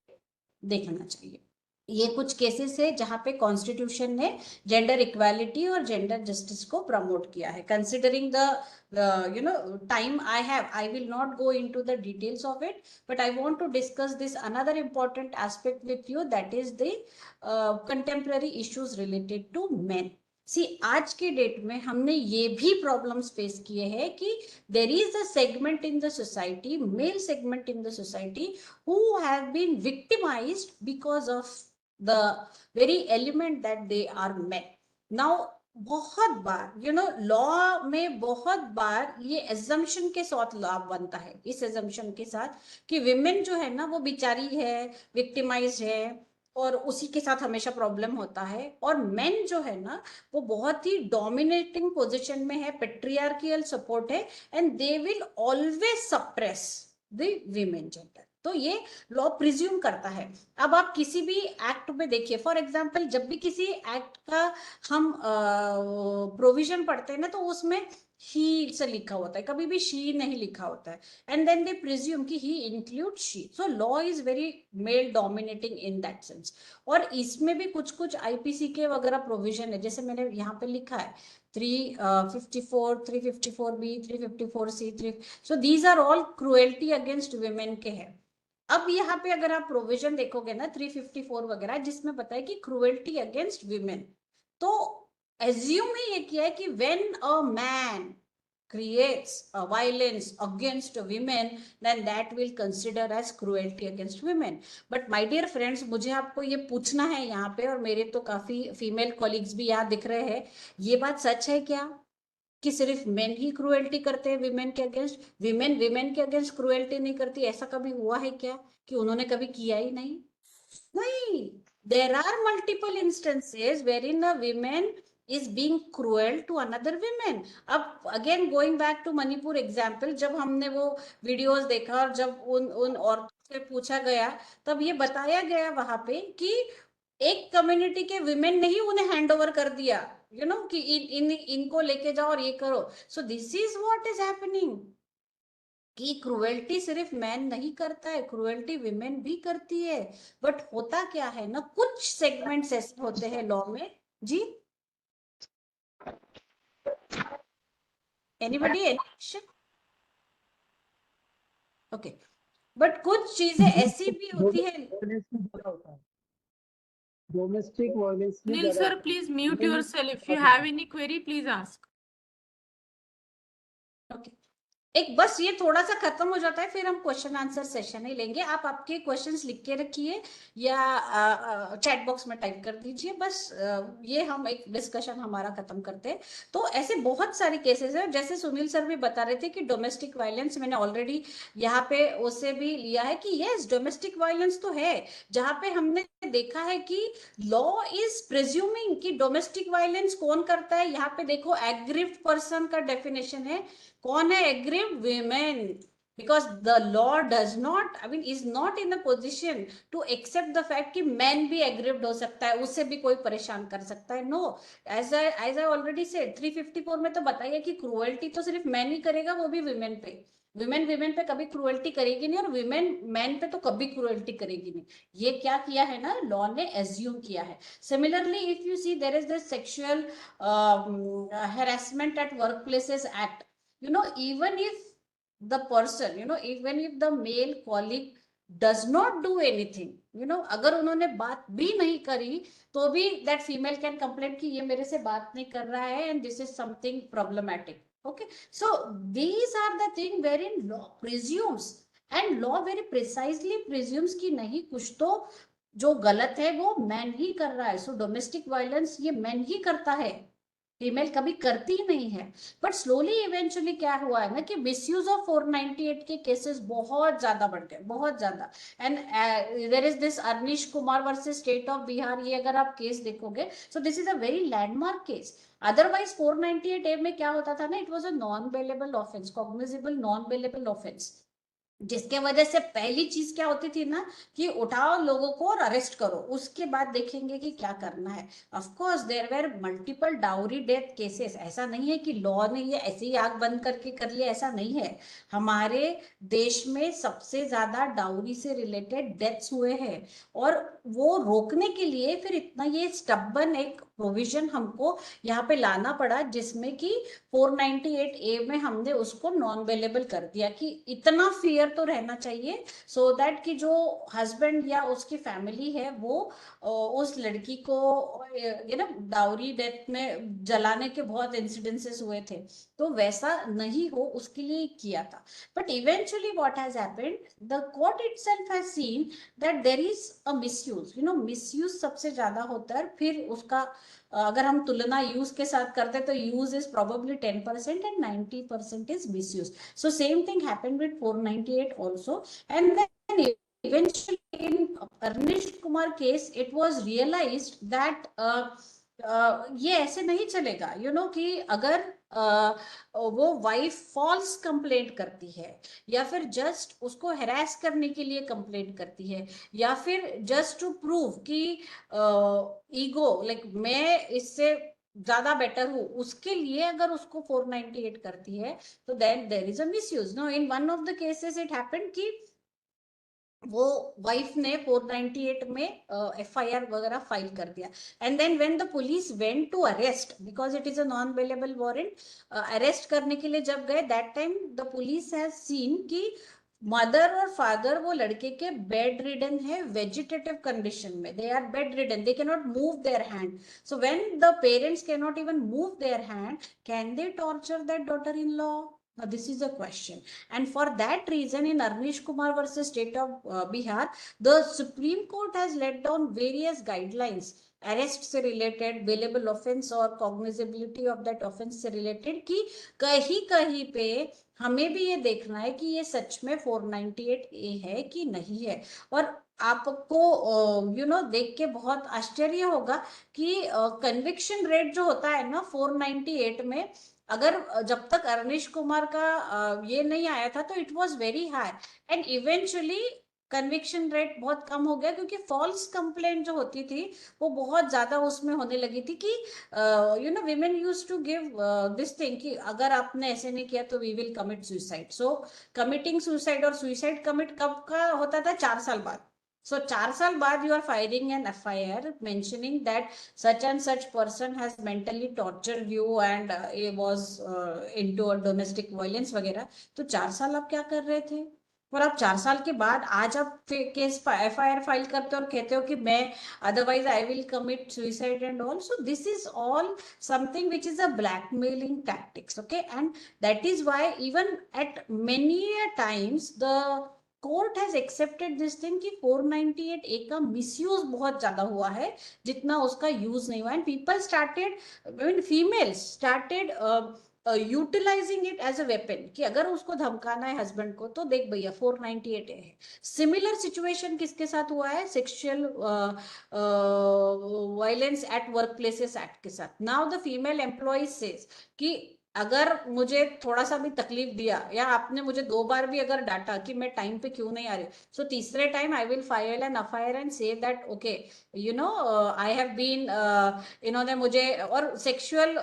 देखना चाहिए। ये कुछ केसेस है जहां पे कॉन्स्टिट्यूशन ने जेंडर इक्वालिटी और जेंडर जस्टिस को प्रमोट किया है। Considering the time I have, I will not go into the details of it, but I want to discuss this another important aspect with you, that is the contemporary issues related to men. सी आज के date में हमने ये भी problems face किए हैं कि there is a segment in the society, male segment in the society, who have been victimized because of the very element that they are men. Now बहुत बार लॉ में बहुत बार ये एजम्पशन के साथ लॉ बनता है, इस एजम्पशन के साथ कि विमेन जो है ना वो बिचारी है, विक्टिमाइज है, और उसी के साथ हमेशा प्रॉब्लम होता है, और मेन जो है ना वो बहुत ही डोमिनेटिंग पोजीशन में है, पेट्रियार्कियल सपोर्ट है, and they will always suppress the women gender. तो ये लॉ प्रिज्यूम करता है। अब आप किसी भी एक्ट में देखिए, फॉर एग्जांपल जब भी किसी एक्ट का हम प्रोविजन पढ़ते हैं ना तो उसमें ही से लिखा होता है, कभी भी शी नहीं लिखा होता है, एंड देन दे प्रिज्यूम कि he include she. So law is very male dominating in that sense. और इसमें भी कुछ कुछ आईपीसी के वगैरह प्रोविजन है, जैसे मैंने यहाँ पे लिखा है 354, 354B, 354C, so these are all cruelty against women के हैं। अब यहाँ पे अगर आप प्रोविजन देखोगे ना 354 वगैरह, जिसमें बताया कि क्रुएल्टी अगेंस्ट विमेन, तो एज्यूम ही ये किया है कि when a man creates a violence against women, then that will consider as cruelty against women. But my dear friends, मुझे आपको ये पूछना है यहाँ पे, और मेरे तो काफी फीमेल कॉलीग्स भी यहाँ दिख रहे हैं, ये बात सच है क्या कि सिर्फ मेन ही क्रुएल्टी करते हैं विमेन के अगेंस्ट, विमेन के अगेंस्ट क्रुएल्टी नहीं करती? ऐसा कभी हुआ है क्या कि उन्होंने कभी किया ही नहीं? नहीं, there are multiple instances wherein a woman is being cruel to another women. अब again going back to Manipur example, जब हमने वो वीडियोस देखा और जब उन औरतों से पूछा गया, तब ये बताया गया वहां पे कि एक कम्युनिटी के विमेन ने ही उन्हें हैंड ओवर कर दिया, कि इनको लेके जाओ और ये करो। सो this is what is happening, कि क्रुएल्टी सिर्फ मैन नहीं करता है, क्रुएल्टी विमेन भी करती है। बट होता क्या है ना, कुछ सेगमेंट्स ऐसे होते हैं लॉ में जी। Anybody, any question? Okay, but कुछ चीजें ऐसी भी होती है। डोमेस्टिक वायलेंस में Sunil sir, please mute yourself. If you have any query, please ask. Okay, एक बस ये थोड़ा सा खत्म हो जाता है, फिर हम क्वेश्चन आंसर सेशन ही लेंगे। आप आपके क्वेश्चंस लिख के रखिए या चैट बॉक्स में टाइप कर दीजिए, बस ये हम एक डिस्कशन हमारा खत्म करते हैं। तो ऐसे बहुत सारे केसेस हैं, जैसे सुनील सर भी बता रहे थे कि डोमेस्टिक वायलेंस, मैंने ऑलरेडी यहाँ पे उससे भी लिया है कि यस डोमेस्टिक वायलेंस तो है, जहाँ पे हमने देखा है कि लॉ इज प्रिज्यूमिंग कि डोमेस्टिक वायलेंस कौन करता है। यहाँ पे देखो एग्रीव्ड पर्सन का डेफिनेशन है, कौन है aggrieved? Women, because the law does not, I mean is not in a position to accept the fact कि मैन भी एग्रीव्ड हो सकता है, उससे भी कोई परेशान कर सकता है। No, as I already said 354 में तो बताइए कि क्रुएल्टी तो सिर्फ मैन ही करेगा, वो भी विमेन पे। विमेन पे कभी क्रुएल्टी करेगी नहीं, और विमेन मैन पे तो कभी क्रुएल्टी करेगी नहीं। ये क्या किया है ना, लॉ ने एज्यूम किया है। Similarly if you see there is the sexual harassment at workplaces act, even if the person, even if the male colleague does not do anything, अगर उन्होंने बात भी नहीं करी तो भी that female can complain कि ये मेरे से बात नहीं कर रहा है and this is something problematic. Okay, so these are the thing wherein law presumes, and law very precisely presumes कि नहीं, कुछ तो जो गलत है वो मैन ही कर रहा है. सो डोमेस्टिक वायलेंस ये मैन ही करता है, फीमेल कभी करती ही नहीं है. बट स्लोली इवेंचुअली क्या हुआ है ना कि मिसयूज ऑफ 498 के केसेस बहुत ज्यादा बढ़ गए, बहुत ज्यादा. And there is this Arnesh Kumar versus state of Bihar. ये अगर आप केस देखोगे, so this is a very landmark case. Otherwise 498A में क्या होता था ना, it was a non bailable offence, cognizable non bailable offence, जिसके वजह से पहली चीज क्या होती थी ना कि उठाओ लोगों को और अरेस्ट करो, उसके बाद देखेंगे कि क्या करना है. Of course there were multiple dowry death cases. ऐसा नहीं है कि लॉ ने ये ऐसे ही आंख बंद करके कर लिया, ऐसा नहीं है. हमारे देश में सबसे ज्यादा डाउरी से रिलेटेड डेथ्स हुए हैं, और वो रोकने के लिए फिर इतना ये स्टबन एक प्रोविजन हमको यहाँ पे लाना पड़ा, जिसमें कि 498A में हमने उसको नॉन बेलेबल कर दिया कि इतना फियर तो रहना चाहिए, सो दैट कि जो हस्बैंड या उसकी फैमिली है वो उस लड़की को डाउरी डेथ में जलाने के बहुत इंसिडेंसेस हुए थे, तो वैसा नहीं हो उसके लिए किया था. But eventually what has happened, the court itself has seen that there is a misuse. Misuse सबसे ज्यादा होता है. फिर उसका अगर हम तुलना यूज के साथ करते तो use is probably 10% and 90% is misuse. So same thing happened with 498 also. And then eventually in Arnish Kumar case it was realized that ये ऐसे नहीं चलेगा, कि अगर वो वाइफ फॉल्स कंप्लेंट करती है, या फिर जस्ट उसको हैरेस करने के लिए कंप्लेंट करती है, या फिर जस्ट टू प्रूव कि ईगो लाइक मैं इससे ज्यादा बेटर हूँ, उसके लिए अगर उसको 498 करती है, तो then there is a misuse. No, in one of the cases it happened कि वो वाइफ ने 498 में FIR वगैरह फाइल कर दिया. And then when the police went to arrest, because it is a non bailable warrant, arrest करने के लिए जब गए, that time the police has seen कि मदर और फादर वो लड़के के बेड रिडन है, वेजिटेटिव कंडीशन में, they are bedridden, they can not move their hand. So when the parents can not even move their hand, can they torture that daughter in law? Now, this is a question. And for that reason, in Arnish Kumar versus State of Bihar, the Supreme Court has laid down various guidelines, arrest से related, bailable offense और cognizability of that offense से related, कि कहीं कहीं पे हमें भी ये देखना है कि ये सच में 498A है कि नहीं है. और आपको देख के बहुत आश्चर्य होगा कि कन्विक्शन रेट जो होता है ना 498 में, अगर जब तक अरनीश कुमार का ये नहीं आया था तो it was very high, and eventually conviction rate बहुत कम हो गया, क्योंकि फॉल्स कंप्लेंट जो होती थी वो बहुत ज्यादा उसमें होने लगी थी कि women use to give this thing कि अगर आपने ऐसे नहीं किया तो we will commit suicide. So committing suicide और सुसाइड कमिट कब का होता था? 4 साल बाद. So 4 साल बाद you are filing an FIR mentioning that such and such person has mentally tortured you and was into a domestic violence वगैरह. तो 4 साल आप क्या कर रहे थे? और आप 4 साल के बाद आज आप केस FIR फाइल करते हो और कहते हो कि मैं otherwise I will commit suicide and all. So this is all something which is a blackmailing tactics, okay? And that is why even at many times the court has accepted this thing कि 498A का misuse बहुत ज्यादा हुआ है जितना उसका use नहीं हुआ. And people started, females started utilizing it as a weapon कि अगर उसको धमकाना है हस्बैंड को तो देख भैया 498 है. सिमिलर सिचुएशन किसके साथ हुआ है? Sexual violence at work places act के साथ. Now the female employees says कि अगर मुझे थोड़ा सा भी तकलीफ दिया या आपने मुझे 2 बार भी अगर डांटा कि मैं टाइम पे क्यों नहीं आ रही, सो तीसरे time I will file an FIR and say that okay I have been, इन्होंने मुझे. और sexual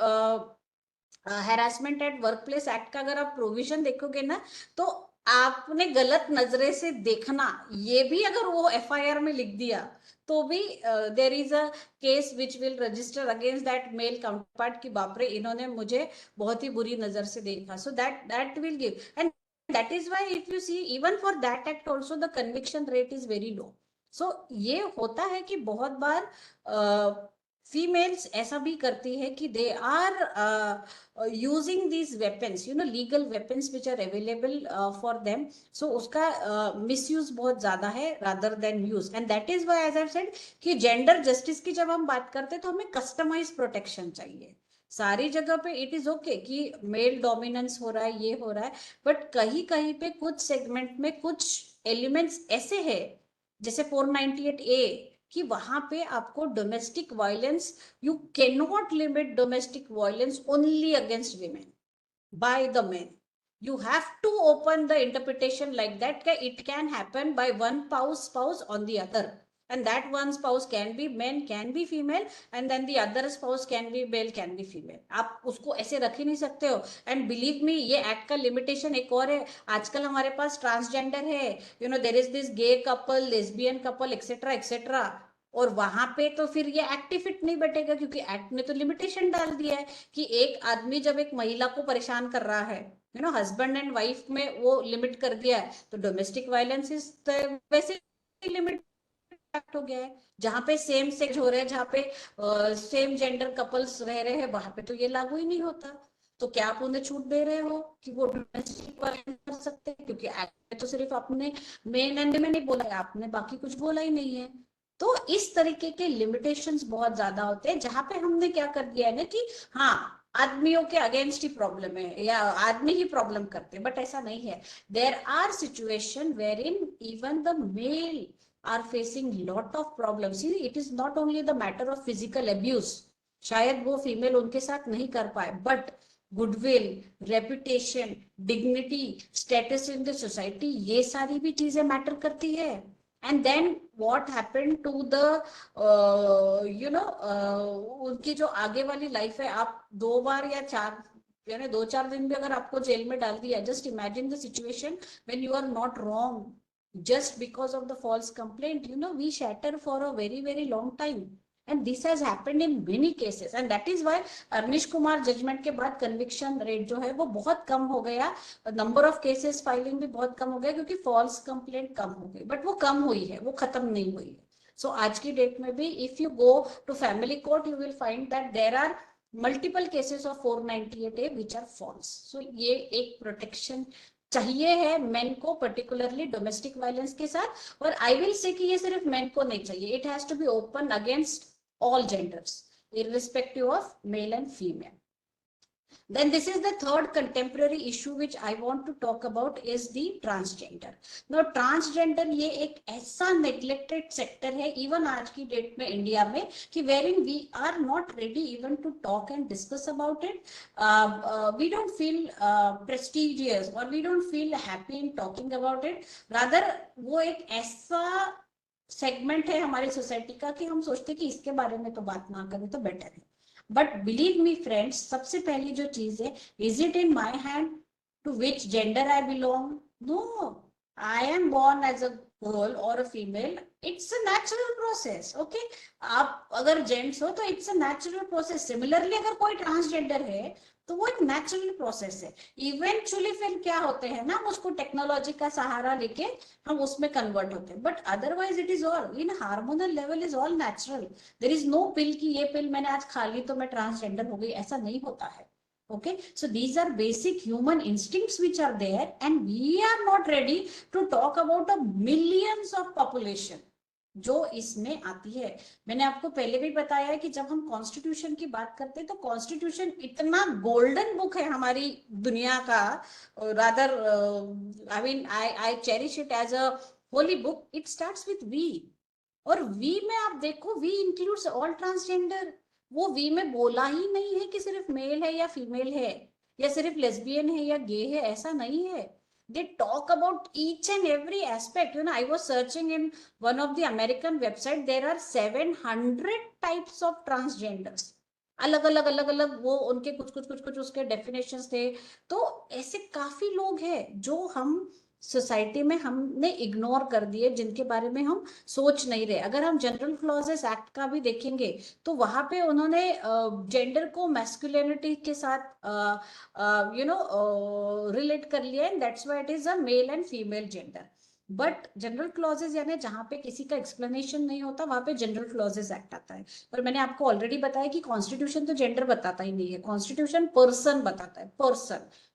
harassment at work place act का अगर आप प्रोविजन देखोगे ना, तो आपने गलत नजरे से देखना ये भी अगर वो FIR में लिख दिया तो भी there is a case which will register against that male counterpart की बाप रे इन्होंने मुझे बहुत ही बुरी नजर से देखा. So that will give. And that is why if you see even for that act also the conviction rate is very low. So ये होता है कि बहुत बार फीमेल्स ऐसा भी करती है कि दे are using these weapons, you know, legal weapons which are available for them. So उसका मिसयूज बहुत ज्यादा है rather than use. And that is why as I said कि जेंडर जस्टिस की जब हम बात करते हैं तो हमें कस्टमाइज प्रोटेक्शन चाहिए. सारी जगह पे इट इज ओके कि मेल डोमिनेंस हो रहा है, ये हो रहा है, बट कहीं कहीं पे कुछ सेगमेंट में कुछ एलिमेंट्स ऐसे है जैसे 498A कि वहां पे आपको domestic violence, you can not limit domestic violence only against women by the main. You have to open the interpretation like that that it can happen by one spouse on the other, and that one spouse can be men, can be female, and then the other spouse can be male, can be female. आप उसको ऐसे रख ही नहीं सकते हो. And believe me, ये act का limitation एक और है. आजकल हमारे पास ट्रांसजेंडर है, you know, there is this gay couple, lesbian couple, etcetera etcetera, और वहां पे तो फिर ये एक्ट ही फिट नहीं बैठेगा क्योंकि एक्ट ने तो लिमिटेशन डाल दिया है कि एक आदमी जब एक महिला को परेशान कर रहा है, you no, husband and wife में वो लिमिट कर दिया है, तो डोमेस्टिक वायलेंस इज वैसे लिमिट हो गया है. जहां पे सेम सेक्स हो रहे हैं, जहां पे सेम जेंडर कपल्स रह रहे हैं, वहां पे तो ये लागू ही नहीं होता. तो क्या आप उन्हें छूट दे रहे हो कि वो डोमेस्टिक वायलेंस कर सकते हैं? क्योंकि एक्ट में तो सिर्फ आपने मेन एंड में नहीं बोला है, आपने बाकी कुछ बोला ही नहीं है. तो इस तरीके के लिमिटेशंस बहुत ज्यादा होते हैं जहां पे हमने क्या कर दिया है ना कि हाँ आदमियों के अगेंस्ट ही प्रॉब्लम है या आदमी ही प्रॉब्लम करते हैं, बट ऐसा नहीं है. There are situation where in even the male are facing lot of problems. It is not only the matter of physical abuse, शायद वो फीमेल उनके साथ नहीं कर पाए, but goodwill, reputation, dignity, status in the society, ये सारी भी चीजें मैटर करती है. And then what happened to the you know उनकी जो आगे वाली लाइफ है, आप 2 बार या 4 यानी 2-4 दिन भी अगर आपको जेल में डाल दिया, just imagine the situation when you are not wrong just because of the false complaint. You know, we shatter for a very very long time, and this has happened in many cases, and that is why Arnesh Kumar judgment के बाद conviction rate जो है वो बहुत कम हो गया, number of cases filing भी बहुत कम हो गया क्योंकि फॉल्स कंप्लेंट कम हो गई. बट वो कम हुई है, वो खत्म नहीं हुई है. सो आज की डेट में भी if you go to family court you will find that there are multiple cases of 498A which are false. So ये एक प्रोटेक्शन चाहिए है मेन को, पर्टिकुलरली डोमेस्टिक वायलेंस के साथ. और आई विल से कि ये सिर्फ मेन को नहीं चाहिए, it has to be open against all genders irrespective of male and female. Then this is the third contemporary issue which I want to talk about is the transgender. Now transgender ये एक ऐसा neglected sector है even आज की date में India में कि wherein we are not ready even to talk and discuss about it. We don't feel prestigious or we don't feel happy in talking about it. Rather वो एक ऐसा segment है हमारी सोसाइटी का कि हम सोचते कि इसके बारे में तो बात ना करें तो बेटर है. बट बिलीव मी फ्रेंड्स, सबसे पहली जो चीज है, is it in my hand to which gender I belong? No, I am born as a girl और a female. It's a natural process. Okay, आप अगर जेंट्स हो तो it's a natural process. Similarly अगर कोई ट्रांसजेंडर है तो वो एक नेचुरल प्रोसेस है. इवेंचुअली फिर क्या होते हैं ना, हम उसको टेक्नोलॉजी का सहारा लेके हम उसमें कन्वर्ट होते हैं, but otherwise it is all in hormonal level, is all natural. There is no pill कि ये पिल मैंने आज खा ली तो मैं ट्रांसजेंडर हो गई, ऐसा नहीं होता है. Okay, so these are basic human instincts which are there, and we are not ready to talk about the millions of population जो इसमें आती है. मैंने आपको पहले भी बताया है कि जब हम कॉन्स्टिट्यूशन की बात करते हैं तो कॉन्स्टिट्यूशन इतना गोल्डन बुक है हमारी दुनिया का, rather I mean I cherish it as a holy book. It starts with we, और वी में आप देखो वी इंक्लूड्स ऑल ट्रांसजेंडर. वो वी में बोला ही नहीं है कि सिर्फ मेल है या फीमेल है या सिर्फ लेस्बियन है या गे है, ऐसा नहीं है. They talk about each and every aspect. You know, I was searching in one of the American website. There are 700 types of transgenders. अलग अलग वो उनके कुछ उसके डेफिनेशंस थे. तो ऐसे काफी लोग हैं जो हम सोसाइटी में हमने इग्नोर कर दिए, जिनके बारे में हम सोच नहीं रहे। अगर हम जनरल क्लॉजेस एक्ट का भी देखेंगे तो वहां पे उन्होंने जेंडर को मैस्कुलिनिटी के साथ रिलेट कर लिया, and that's why it is a male and female gender. But general clauses यानी जहां पे किसी का एक्सप्लेनेशन नहीं होता, वहां पे जनरल क्लॉजेज एक्ट आता है। पर मैंने आपको ऑलरेडी बताया कि कॉन्स्टिट्यूशन तो जेंडर बताता ही नहीं है, कॉन्स्टिट्यूशन पर्सन बताता है,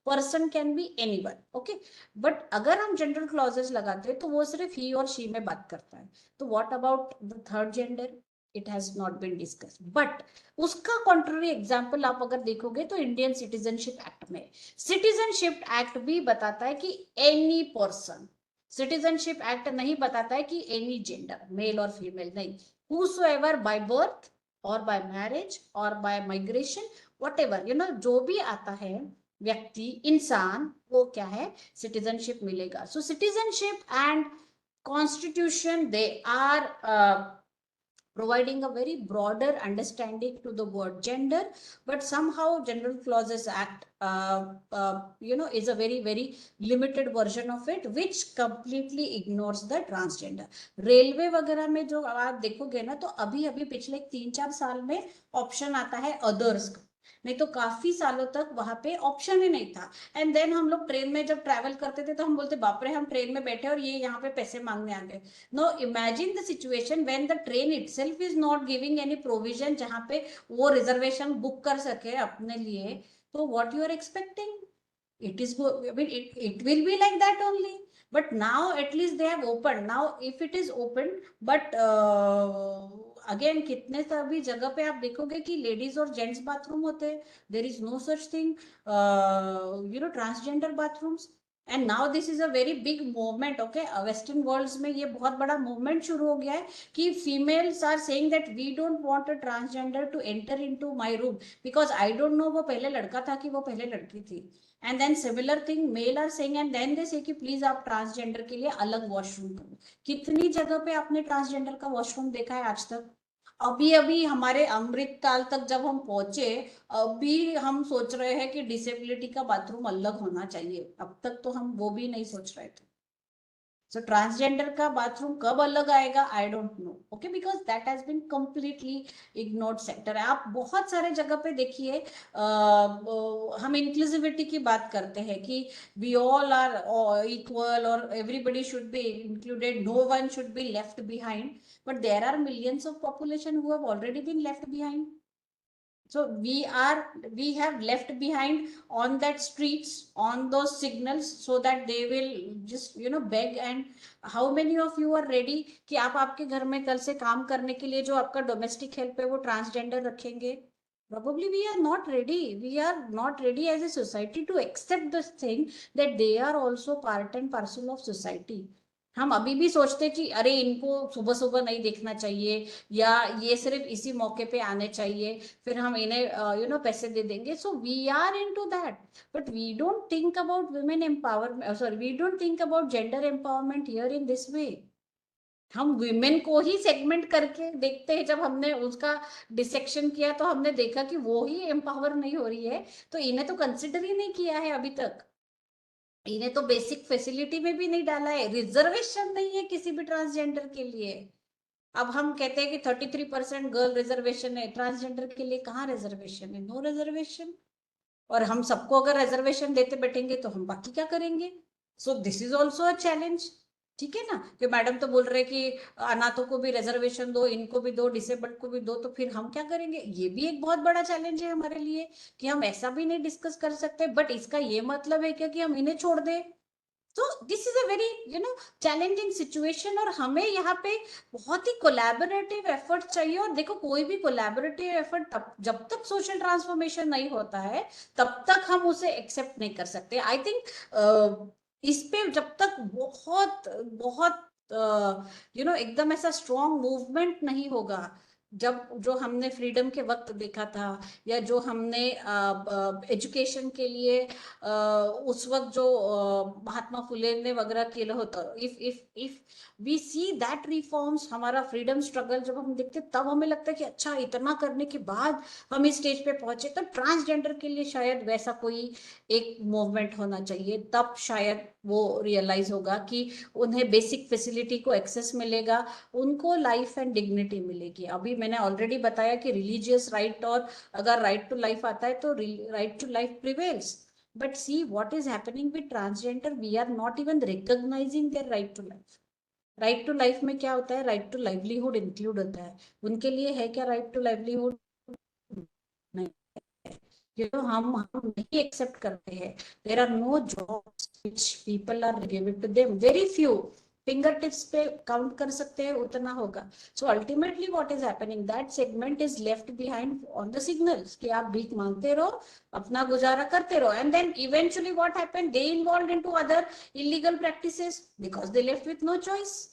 person can be anyone, okay. But अगर हम जनरल क्लॉजेस लगाते हैं तो वो सिर्फ ही और शी में बात करता है। तो what about the third gender? It has not been discuss. But उसका कॉन्ट्ररी एग्जाम्पल आप अगर देखोगे तो इंडियन सिटीजनशिप एक्ट में, सिटीजनशिप एक्ट भी बताता है कि एनी पर्सन, सिटीजनशिप एक्ट नहीं बताता है कि एनी जेंडर, मेल और फीमेल नहीं, whosoever by birth और by marriage और by migration, whatever, जो भी आता है व्यक्ति, इंसान, वो क्या है, सिटीजनशिप मिलेगा। So citizenship and constitution, they are providing a very broader understanding to the word gender, but somehow general clauses act is a very very limited version of it, which completely ignores the transgender. Railway वगैरह में जो आप देखोगे ना, तो अभी अभी पिछले 3-4 साल में ऑप्शन आता है अदर्स, नहीं तो काफी सालों तक वहां पे ऑप्शन ही नहीं था। एंड देन हम लोग ट्रेन में जब ट्रैवल करते थे तो हम बोलते बाप रे, हम ट्रेन में बैठे और ये यहाँ पे पैसे मांगने आ गए। No, imagine the situation when the train itself is not giving any provision जहाँ पे वो रिजर्वेशन बुक कर सके अपने लिए, तो what you are expecting? it is it will be like that only. But now at least they have opened, now if it is open, but again कितने सभी जगह पे आप देखोगे कि लेडीज और जेंट्स बाथरूम होते हैं, there is no such thing transgender bathrooms. And now this is a very big movement, okay, western worlds में ये बहुत बड़ा मूवमेंट शुरू हो गया है कि females are saying that we don't want a transgender to enter into my room, because I don't know वो पहले लड़का था कि वो पहले लड़की थी। And then similar thing male are saying, and then they say कि प्लीज आप ट्रांसजेंडर के लिए अलग वॉशरूम करो। कितनी जगह पे आपने ट्रांसजेंडर का वॉशरूम देखा है आज तक? अभी अभी हमारे अमृतकाल तक जब हम पहुंचे, अभी हम सोच रहे हैं कि डिसेबिलिटी का बाथरूम अलग होना चाहिए, अब तक तो हम वो भी नहीं सोच रहे थे। सो ट्रांसजेंडर का बाथरूम कब अलग आएगा, I don't know, okay, because that has been completely ignored sector है। आप बहुत सारे जगह पे देखिए, हम इंक्लूसिविटी की बात करते हैं कि वी ऑल आर इक्वल और everybody should be included, no one should be left behind, but there are millions of population who have already been left behind. So we have left behind on that streets, on those signals, so that they will just beg. And how many of you are ready कि आप आपके घर में कल से काम करने के लिए जो आपका डोमेस्टिक हेल्प है वो ट्रांसजेंडर रखेंगे? Probably we are not ready. We are not ready as a society to accept this thing that they are also part and parcel of society. हम अभी भी सोचते कि अरे इनको सुबह सुबह नहीं देखना चाहिए, या ये सिर्फ इसी मौके पे आने चाहिए, फिर हम इन्हें पैसे दे देंगे. So we are into that, but we don't think about women empowerment, sorry, we don't think about gender empowerment here in this way. हम विमेन को ही सेगमेंट करके देखते हैं. जब हमने उसका डिसेक्शन किया तो हमने देखा कि वो ही एम्पावर नहीं हो रही है, तो इन्हें तो कंसिडर ही नहीं किया है अभी तक. इन्हें तो बेसिक फैसिलिटी में भी नहीं डाला है, रिजर्वेशन नहीं है किसी भी ट्रांसजेंडर के लिए. अब हम कहते हैं कि 33% गर्ल रिजर्वेशन है, ट्रांसजेंडर के लिए कहाँ रिजर्वेशन है? No reservation. और हम सबको अगर रिजर्वेशन देते बैठेंगे तो हम बाकी क्या करेंगे? सो this is also a challenge. ठीक है ना, कि मैडम तो बोल रहे कि अनाथों को भी रिजर्वेशन दो, इनको भी दो, डिसेबल्ड को भी दो, तो फिर हम क्या करेंगे? ये भी एक बहुत बड़ा चैलेंज है हमारे लिए कि हम ऐसा भी नहीं डिस्कस कर सकते. बट इसका ये मतलब है क्या कि हम इन्हें छोड़ दें? तो this is a very challenging situation. और हमें यहाँ पे बहुत ही कोलैबोरेटिव एफर्ट चाहिए. और देखो, कोई भी कोलैबोरेटिव एफर्ट जब तक सोशल ट्रांसफॉर्मेशन नहीं होता है तब तक हम उसे एक्सेप्ट नहीं कर सकते. आई थिंक इस पे जब तक बहुत बहुत एकदम ऐसा स्ट्रॉन्ग मूवमेंट नहीं होगा, जब जो हमने फ्रीडम के वक्त देखा था, या जो हमने एजुकेशन के लिए उस वक्त जो महात्मा फुले ने वगैरह केलं होतं, if we see that reforms, हमारा फ्रीडम स्ट्रगल जब हम देखते, तब हमें लगता है कि अच्छा इतना करने के बाद हम इस स्टेज पे पहुंचे। तो ट्रांसजेंडर के लिए शायद वैसा कोई एक मूवमेंट होना चाहिए, तब शायद वो रियलाइज होगा कि उन्हें बेसिक फैसिलिटी को एक्सेस मिलेगा, उनको लाइफ एंड डिग्निटी मिलेगी। अभी मैंने ऑलरेडी बताया कि रिलीजियस राइट, और अगर राइट टू लाइफ आता है तो right to life prevails. But see what is happening with transgender, we are not even recognizing their right to life. Right to life में क्या होता है, राइट टू लाइवलीहुड इंक्लूड होता है। उनके लिए है क्या राइट टू लाइवलीहुड? नहीं, हम नहीं एक्सेप्ट करते हैं। There are no jobs which people are giving to them, very few, finger tips पे काउंट कर सकते हैं उतना होगा। So ultimately what is happening, that segment is left behind on the signals, कि आप भीख मांगते रहो, अपना गुजारा करते रहो, and then eventually what happened, they involve into other illegal practices because they left with no choice.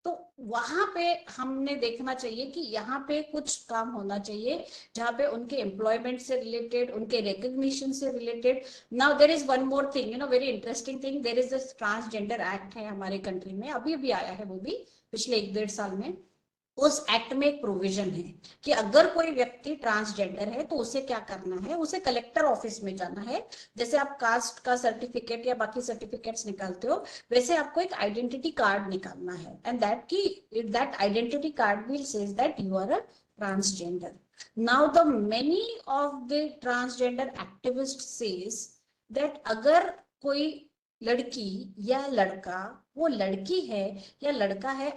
तो वहां पे हमने देखना चाहिए कि यहाँ पे कुछ काम होना चाहिए, जहाँ पे उनके एम्प्लॉयमेंट से रिलेटेड, उनके रिकग्निशन से related. Now there is one more thing, very interesting thing, there is this transgender act है हमारे कंट्री में, अभी अभी आया है, वो भी पिछले 1-1.5 साल में। उस एक्ट में एक प्रोविजन है कि अगर कोई व्यक्ति ट्रांसजेंडर है तो उसे क्या करना है, उसे कलेक्टर ऑफिस में जाना है। जैसे आप कास्ट का सर्टिफिकेट या बाकी सर्टिफिकेट्स निकालते हो, वैसे आपको एक आइडेंटिटी कार्ड निकालना है, and that identity card will says that you are a transgender. Now the many of the transgender activist says that अगर कोई लड़की या लड़का, वो लड़की है या लड़का है,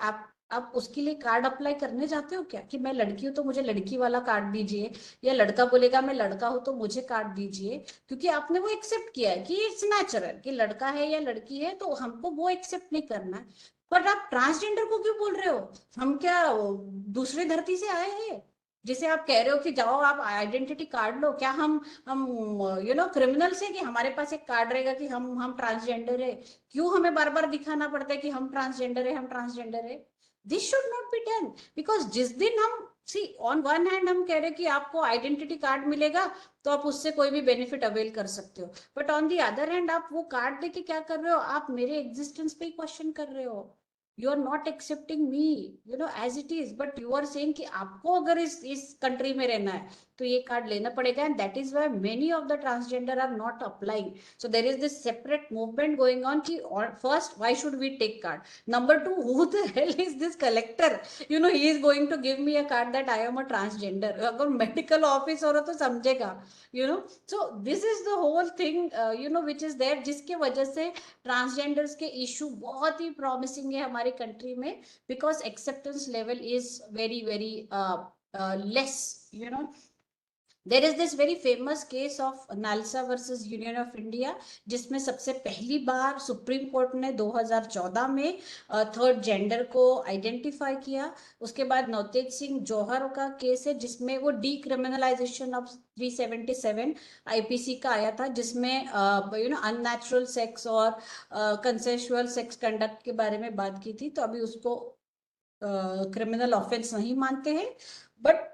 आप उसके लिए कार्ड अप्लाई करने जाते हो क्या, कि मैं लड़की हूं तो मुझे लड़की वाला कार्ड दीजिए, या लड़का बोलेगा मैं लड़का हूं तो मुझे कार्ड दीजिए, क्योंकि आपने वो एक्सेप्ट किया है कि इट्स नेचुरल कि लड़का है या लड़की है, तो हमको वो एक्सेप्ट नहीं करना है। बट आप ट्रांसजेंडर को क्यों बोल रहे हो? हम क्या दूसरी धरती से आए हैं? जिसे आप कह रहे हो कि जाओ आप आइडेंटिटी कार्ड लो, क्या हम क्रिमिनल्स है कि हमारे पास एक कार्ड रहेगा कि हम ट्रांसजेंडर है? क्यों हमें बार बार दिखाना पड़ता है कि हम ट्रांसजेंडर है, हम ट्रांसजेंडर है? This should not be done, because जिस दिन हम सी ऑन वन हैंड हम कह रहे हैं कि आपको आइडेंटिटी कार्ड मिलेगा तो आप उससे कोई भी बेनिफिट अवेल कर सकते हो, but on the other hand आप वो कार्ड देके क्या कर रहे हो, आप मेरे एग्जिस्टेंस पे ही क्वेश्चन कर रहे हो। You are not accepting me as it is, but you are saying कि आपको अगर इस कंट्री में रहना है तो ये कार्ड लेना पड़ेगा, and that is why many of the transgender are not applying. So there is this separate movement going on कि first why should we take card, number 2 who the hell is this collector, he is going to give me a card that I am a transgender, अगर medical officer हो तो समझेगा, so this is the whole thing which is there, जिसके वजह से transgenders के issue बहुत ही promising है हमारी कंट्री में, because acceptance level is very very less. There is this very famous case of Nalsa versus Union of India, जिसमें सबसे पहली बार सुप्रीम कोर्ट ने 2014 में थर्ड जेंडर को आइडेंटिफाई किया। उसके बाद नवतेज सिंह जौहर का केस है जिसमें वो डीक्रिमिनलाइजेशन ऑफ 377 आईपीसी का आया था, जिसमें अननेचुरल सेक्स और कंसेंशुअल सेक्स कंडक्ट के बारे में बात की थी। तो अभी उसको क्रिमिनल ऑफेंस नहीं मानते हैं, बट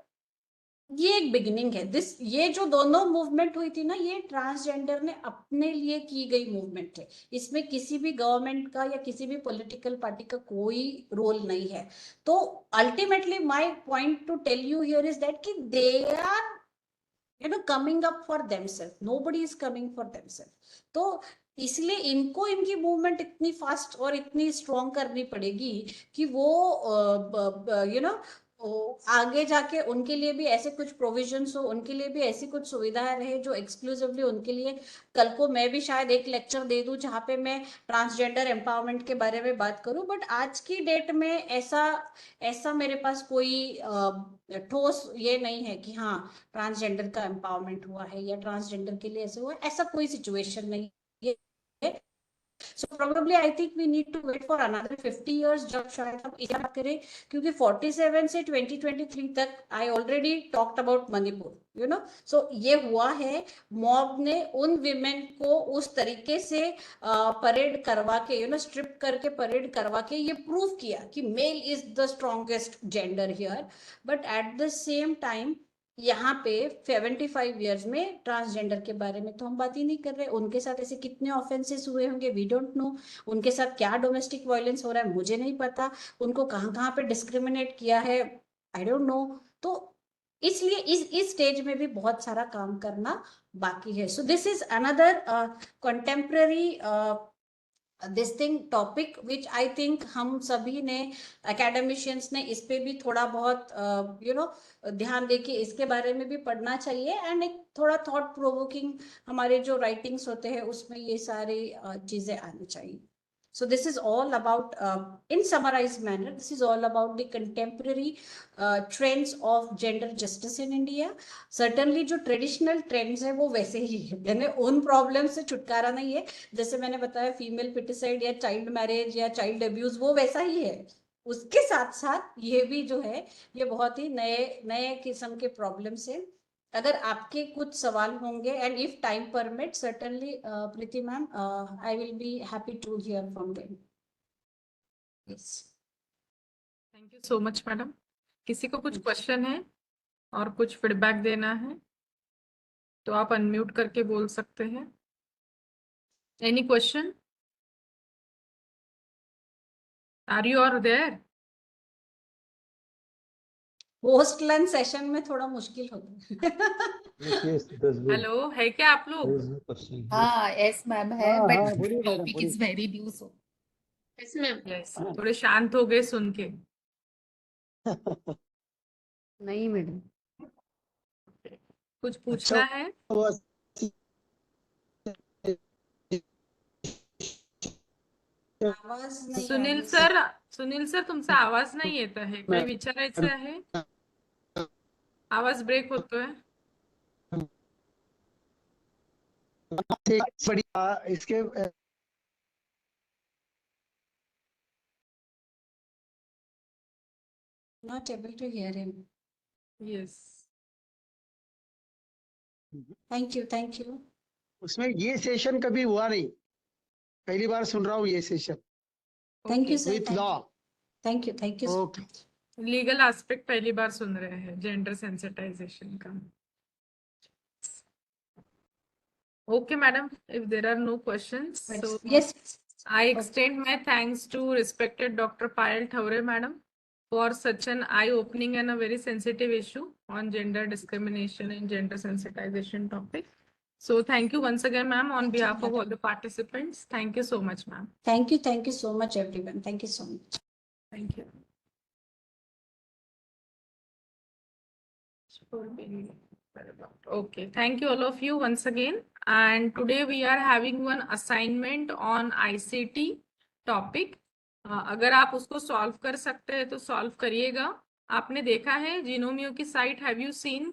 ये एक बिगिनिंग है। ये जो दोनों मूवमेंट हुई थी ना, ये ट्रांसजेंडर ने अपने लिए की गई मूवमेंट है, इसमें किसी भी गवर्नमेंट का या किसी भी पॉलिटिकल पार्टी का कोई रोल नहीं है। तो ultimately my point to tell you here is that कि दे आर coming up for themselves, nobody is coming for themselves। तो इसलिए इनको इनकी मूवमेंट इतनी फास्ट और इतनी स्ट्रॉन्ग करनी पड़ेगी कि वो आगे जाके उनके लिए भी ऐसे कुछ प्रोविजंस हो, उनके लिए भी ऐसी कुछ सुविधाएं रहे जो एक्सक्लूसिवली उनके लिए। कल को मैं भी शायद एक लेक्चर दे दूं जहाँ पे मैं ट्रांसजेंडर एम्पावरमेंट के बारे में बात करूं, बट आज की डेट में ऐसा मेरे पास कोई ठोस ये नहीं है कि हाँ ट्रांसजेंडर का एम्पावरमेंट हुआ है या ट्रांसजेंडर के लिए ऐसे हुआ है, ऐसा कोई सिचुएशन नहीं है। So probably I think we need to wait for another 50 years जब शायद हम इसे बात करें, क्योंकि 47 से 2023 तक I already talked about Manipur, you know. So ये हुआ है, मॉब ने उन विमेन को उस तरीके से परेड करवा के, you know, स्ट्रिप करके परेड करवा के ये प्रूव किया कि male is the strongest gender here. But at the same time यहाँ पे 75 इयर्स में ट्रांसजेंडर के बारे में तो हम बात ही नहीं कर रहे. उनके साथ ऐसे कितने ऑफेंसेस हुए होंगे, वी डोंट नो. उनके साथ क्या डोमेस्टिक वायलेंस हो रहा है मुझे नहीं पता. उनको कहाँ कहाँ पे डिस्क्रिमिनेट किया है, आई डोंट नो. तो इसलिए इस स्टेज में भी बहुत सारा काम करना बाकी है. सो this is another contemporary this thing topic which I think हम सभी ने, एकेडमिशियंस ने इस पे भी थोड़ा बहुत यू नो ध्यान देके इसके बारे में भी पढ़ना चाहिए. एंड एक थोड़ा थॉट प्रोवोकिंग हमारे जो राइटिंग्स होते हैं उसमें ये सारी चीजें आनी चाहिए. So this is all about, in summarized manner, this is all about the contemporary trends of gender justice in India. Certainly जो traditional trends है वो वैसे ही है, यानी उन प्रॉब्लम से छुटकारा नहीं है. जैसे मैंने बताया फीमेल फिटिसाइड या चाइल्ड मैरिज या चाइल्ड अब्यूज वो वैसा ही है. उसके साथ साथ ये भी जो है ये बहुत ही नए किस्म के प्रॉब्लम्स है. अगर आपके कुछ सवाल होंगे and if time permit certainly Preeti ma'am I will be happy to hear from them. Yes, thank you so much madam. किसी को कुछ क्वेश्चन है और कुछ फीडबैक देना है तो आप अनम्यूट करके बोल सकते हैं. Any question? Are you are there? Post lunch session में थोड़ा मुश्किल होता है. Yes, yes, that's good. Hello, है क्या आप लोग? There is no question. हाँ यस मैम है, हाँ, हाँ, बट बोलिए madam, topic is very new. So yes ma'am. Yes, थोड़े शांत हो गए सुन के. नहीं मैडम. कुछ पूछना है? आवाज नहीं आ सुनील रही. सर, सुनील सर तुमचा आवाज नाही येत आहे. काही विचारायचं आहे? आवाज ब्रेक होतोय. इसके Not able to hear him. Yes, Thank you, thank you. उसमें ये सेशन कभी हुआ नहीं, पहली बार सुन रहा हूँ ये session Thank you, sir. With law. Thank you, thank you. Okay, legal aspect पहली बार सुन रहे हैं जेंडर सेंसिटाइजेशन का. Okay madam, if there are no questions so Yes. I extend my thanks to respected Dr. Payal Thaure madam for such an eye-opening and a very sensitive issue on gender discrimination and gender sensitization topic. So thank you once again, ma'am, on Thank you, behalf of all madam. the participants. Thank you so much, ma'am. Thank you so much, everyone. Thank you so much. Thank you. Okay, thank you all of you once again. And today we are having one assignment on ICT topic. अगर आप उसको solve कर सकते हैं तो solve करिएगा. आपने देखा है जिनोमियो की साइट, हैव यू सीन?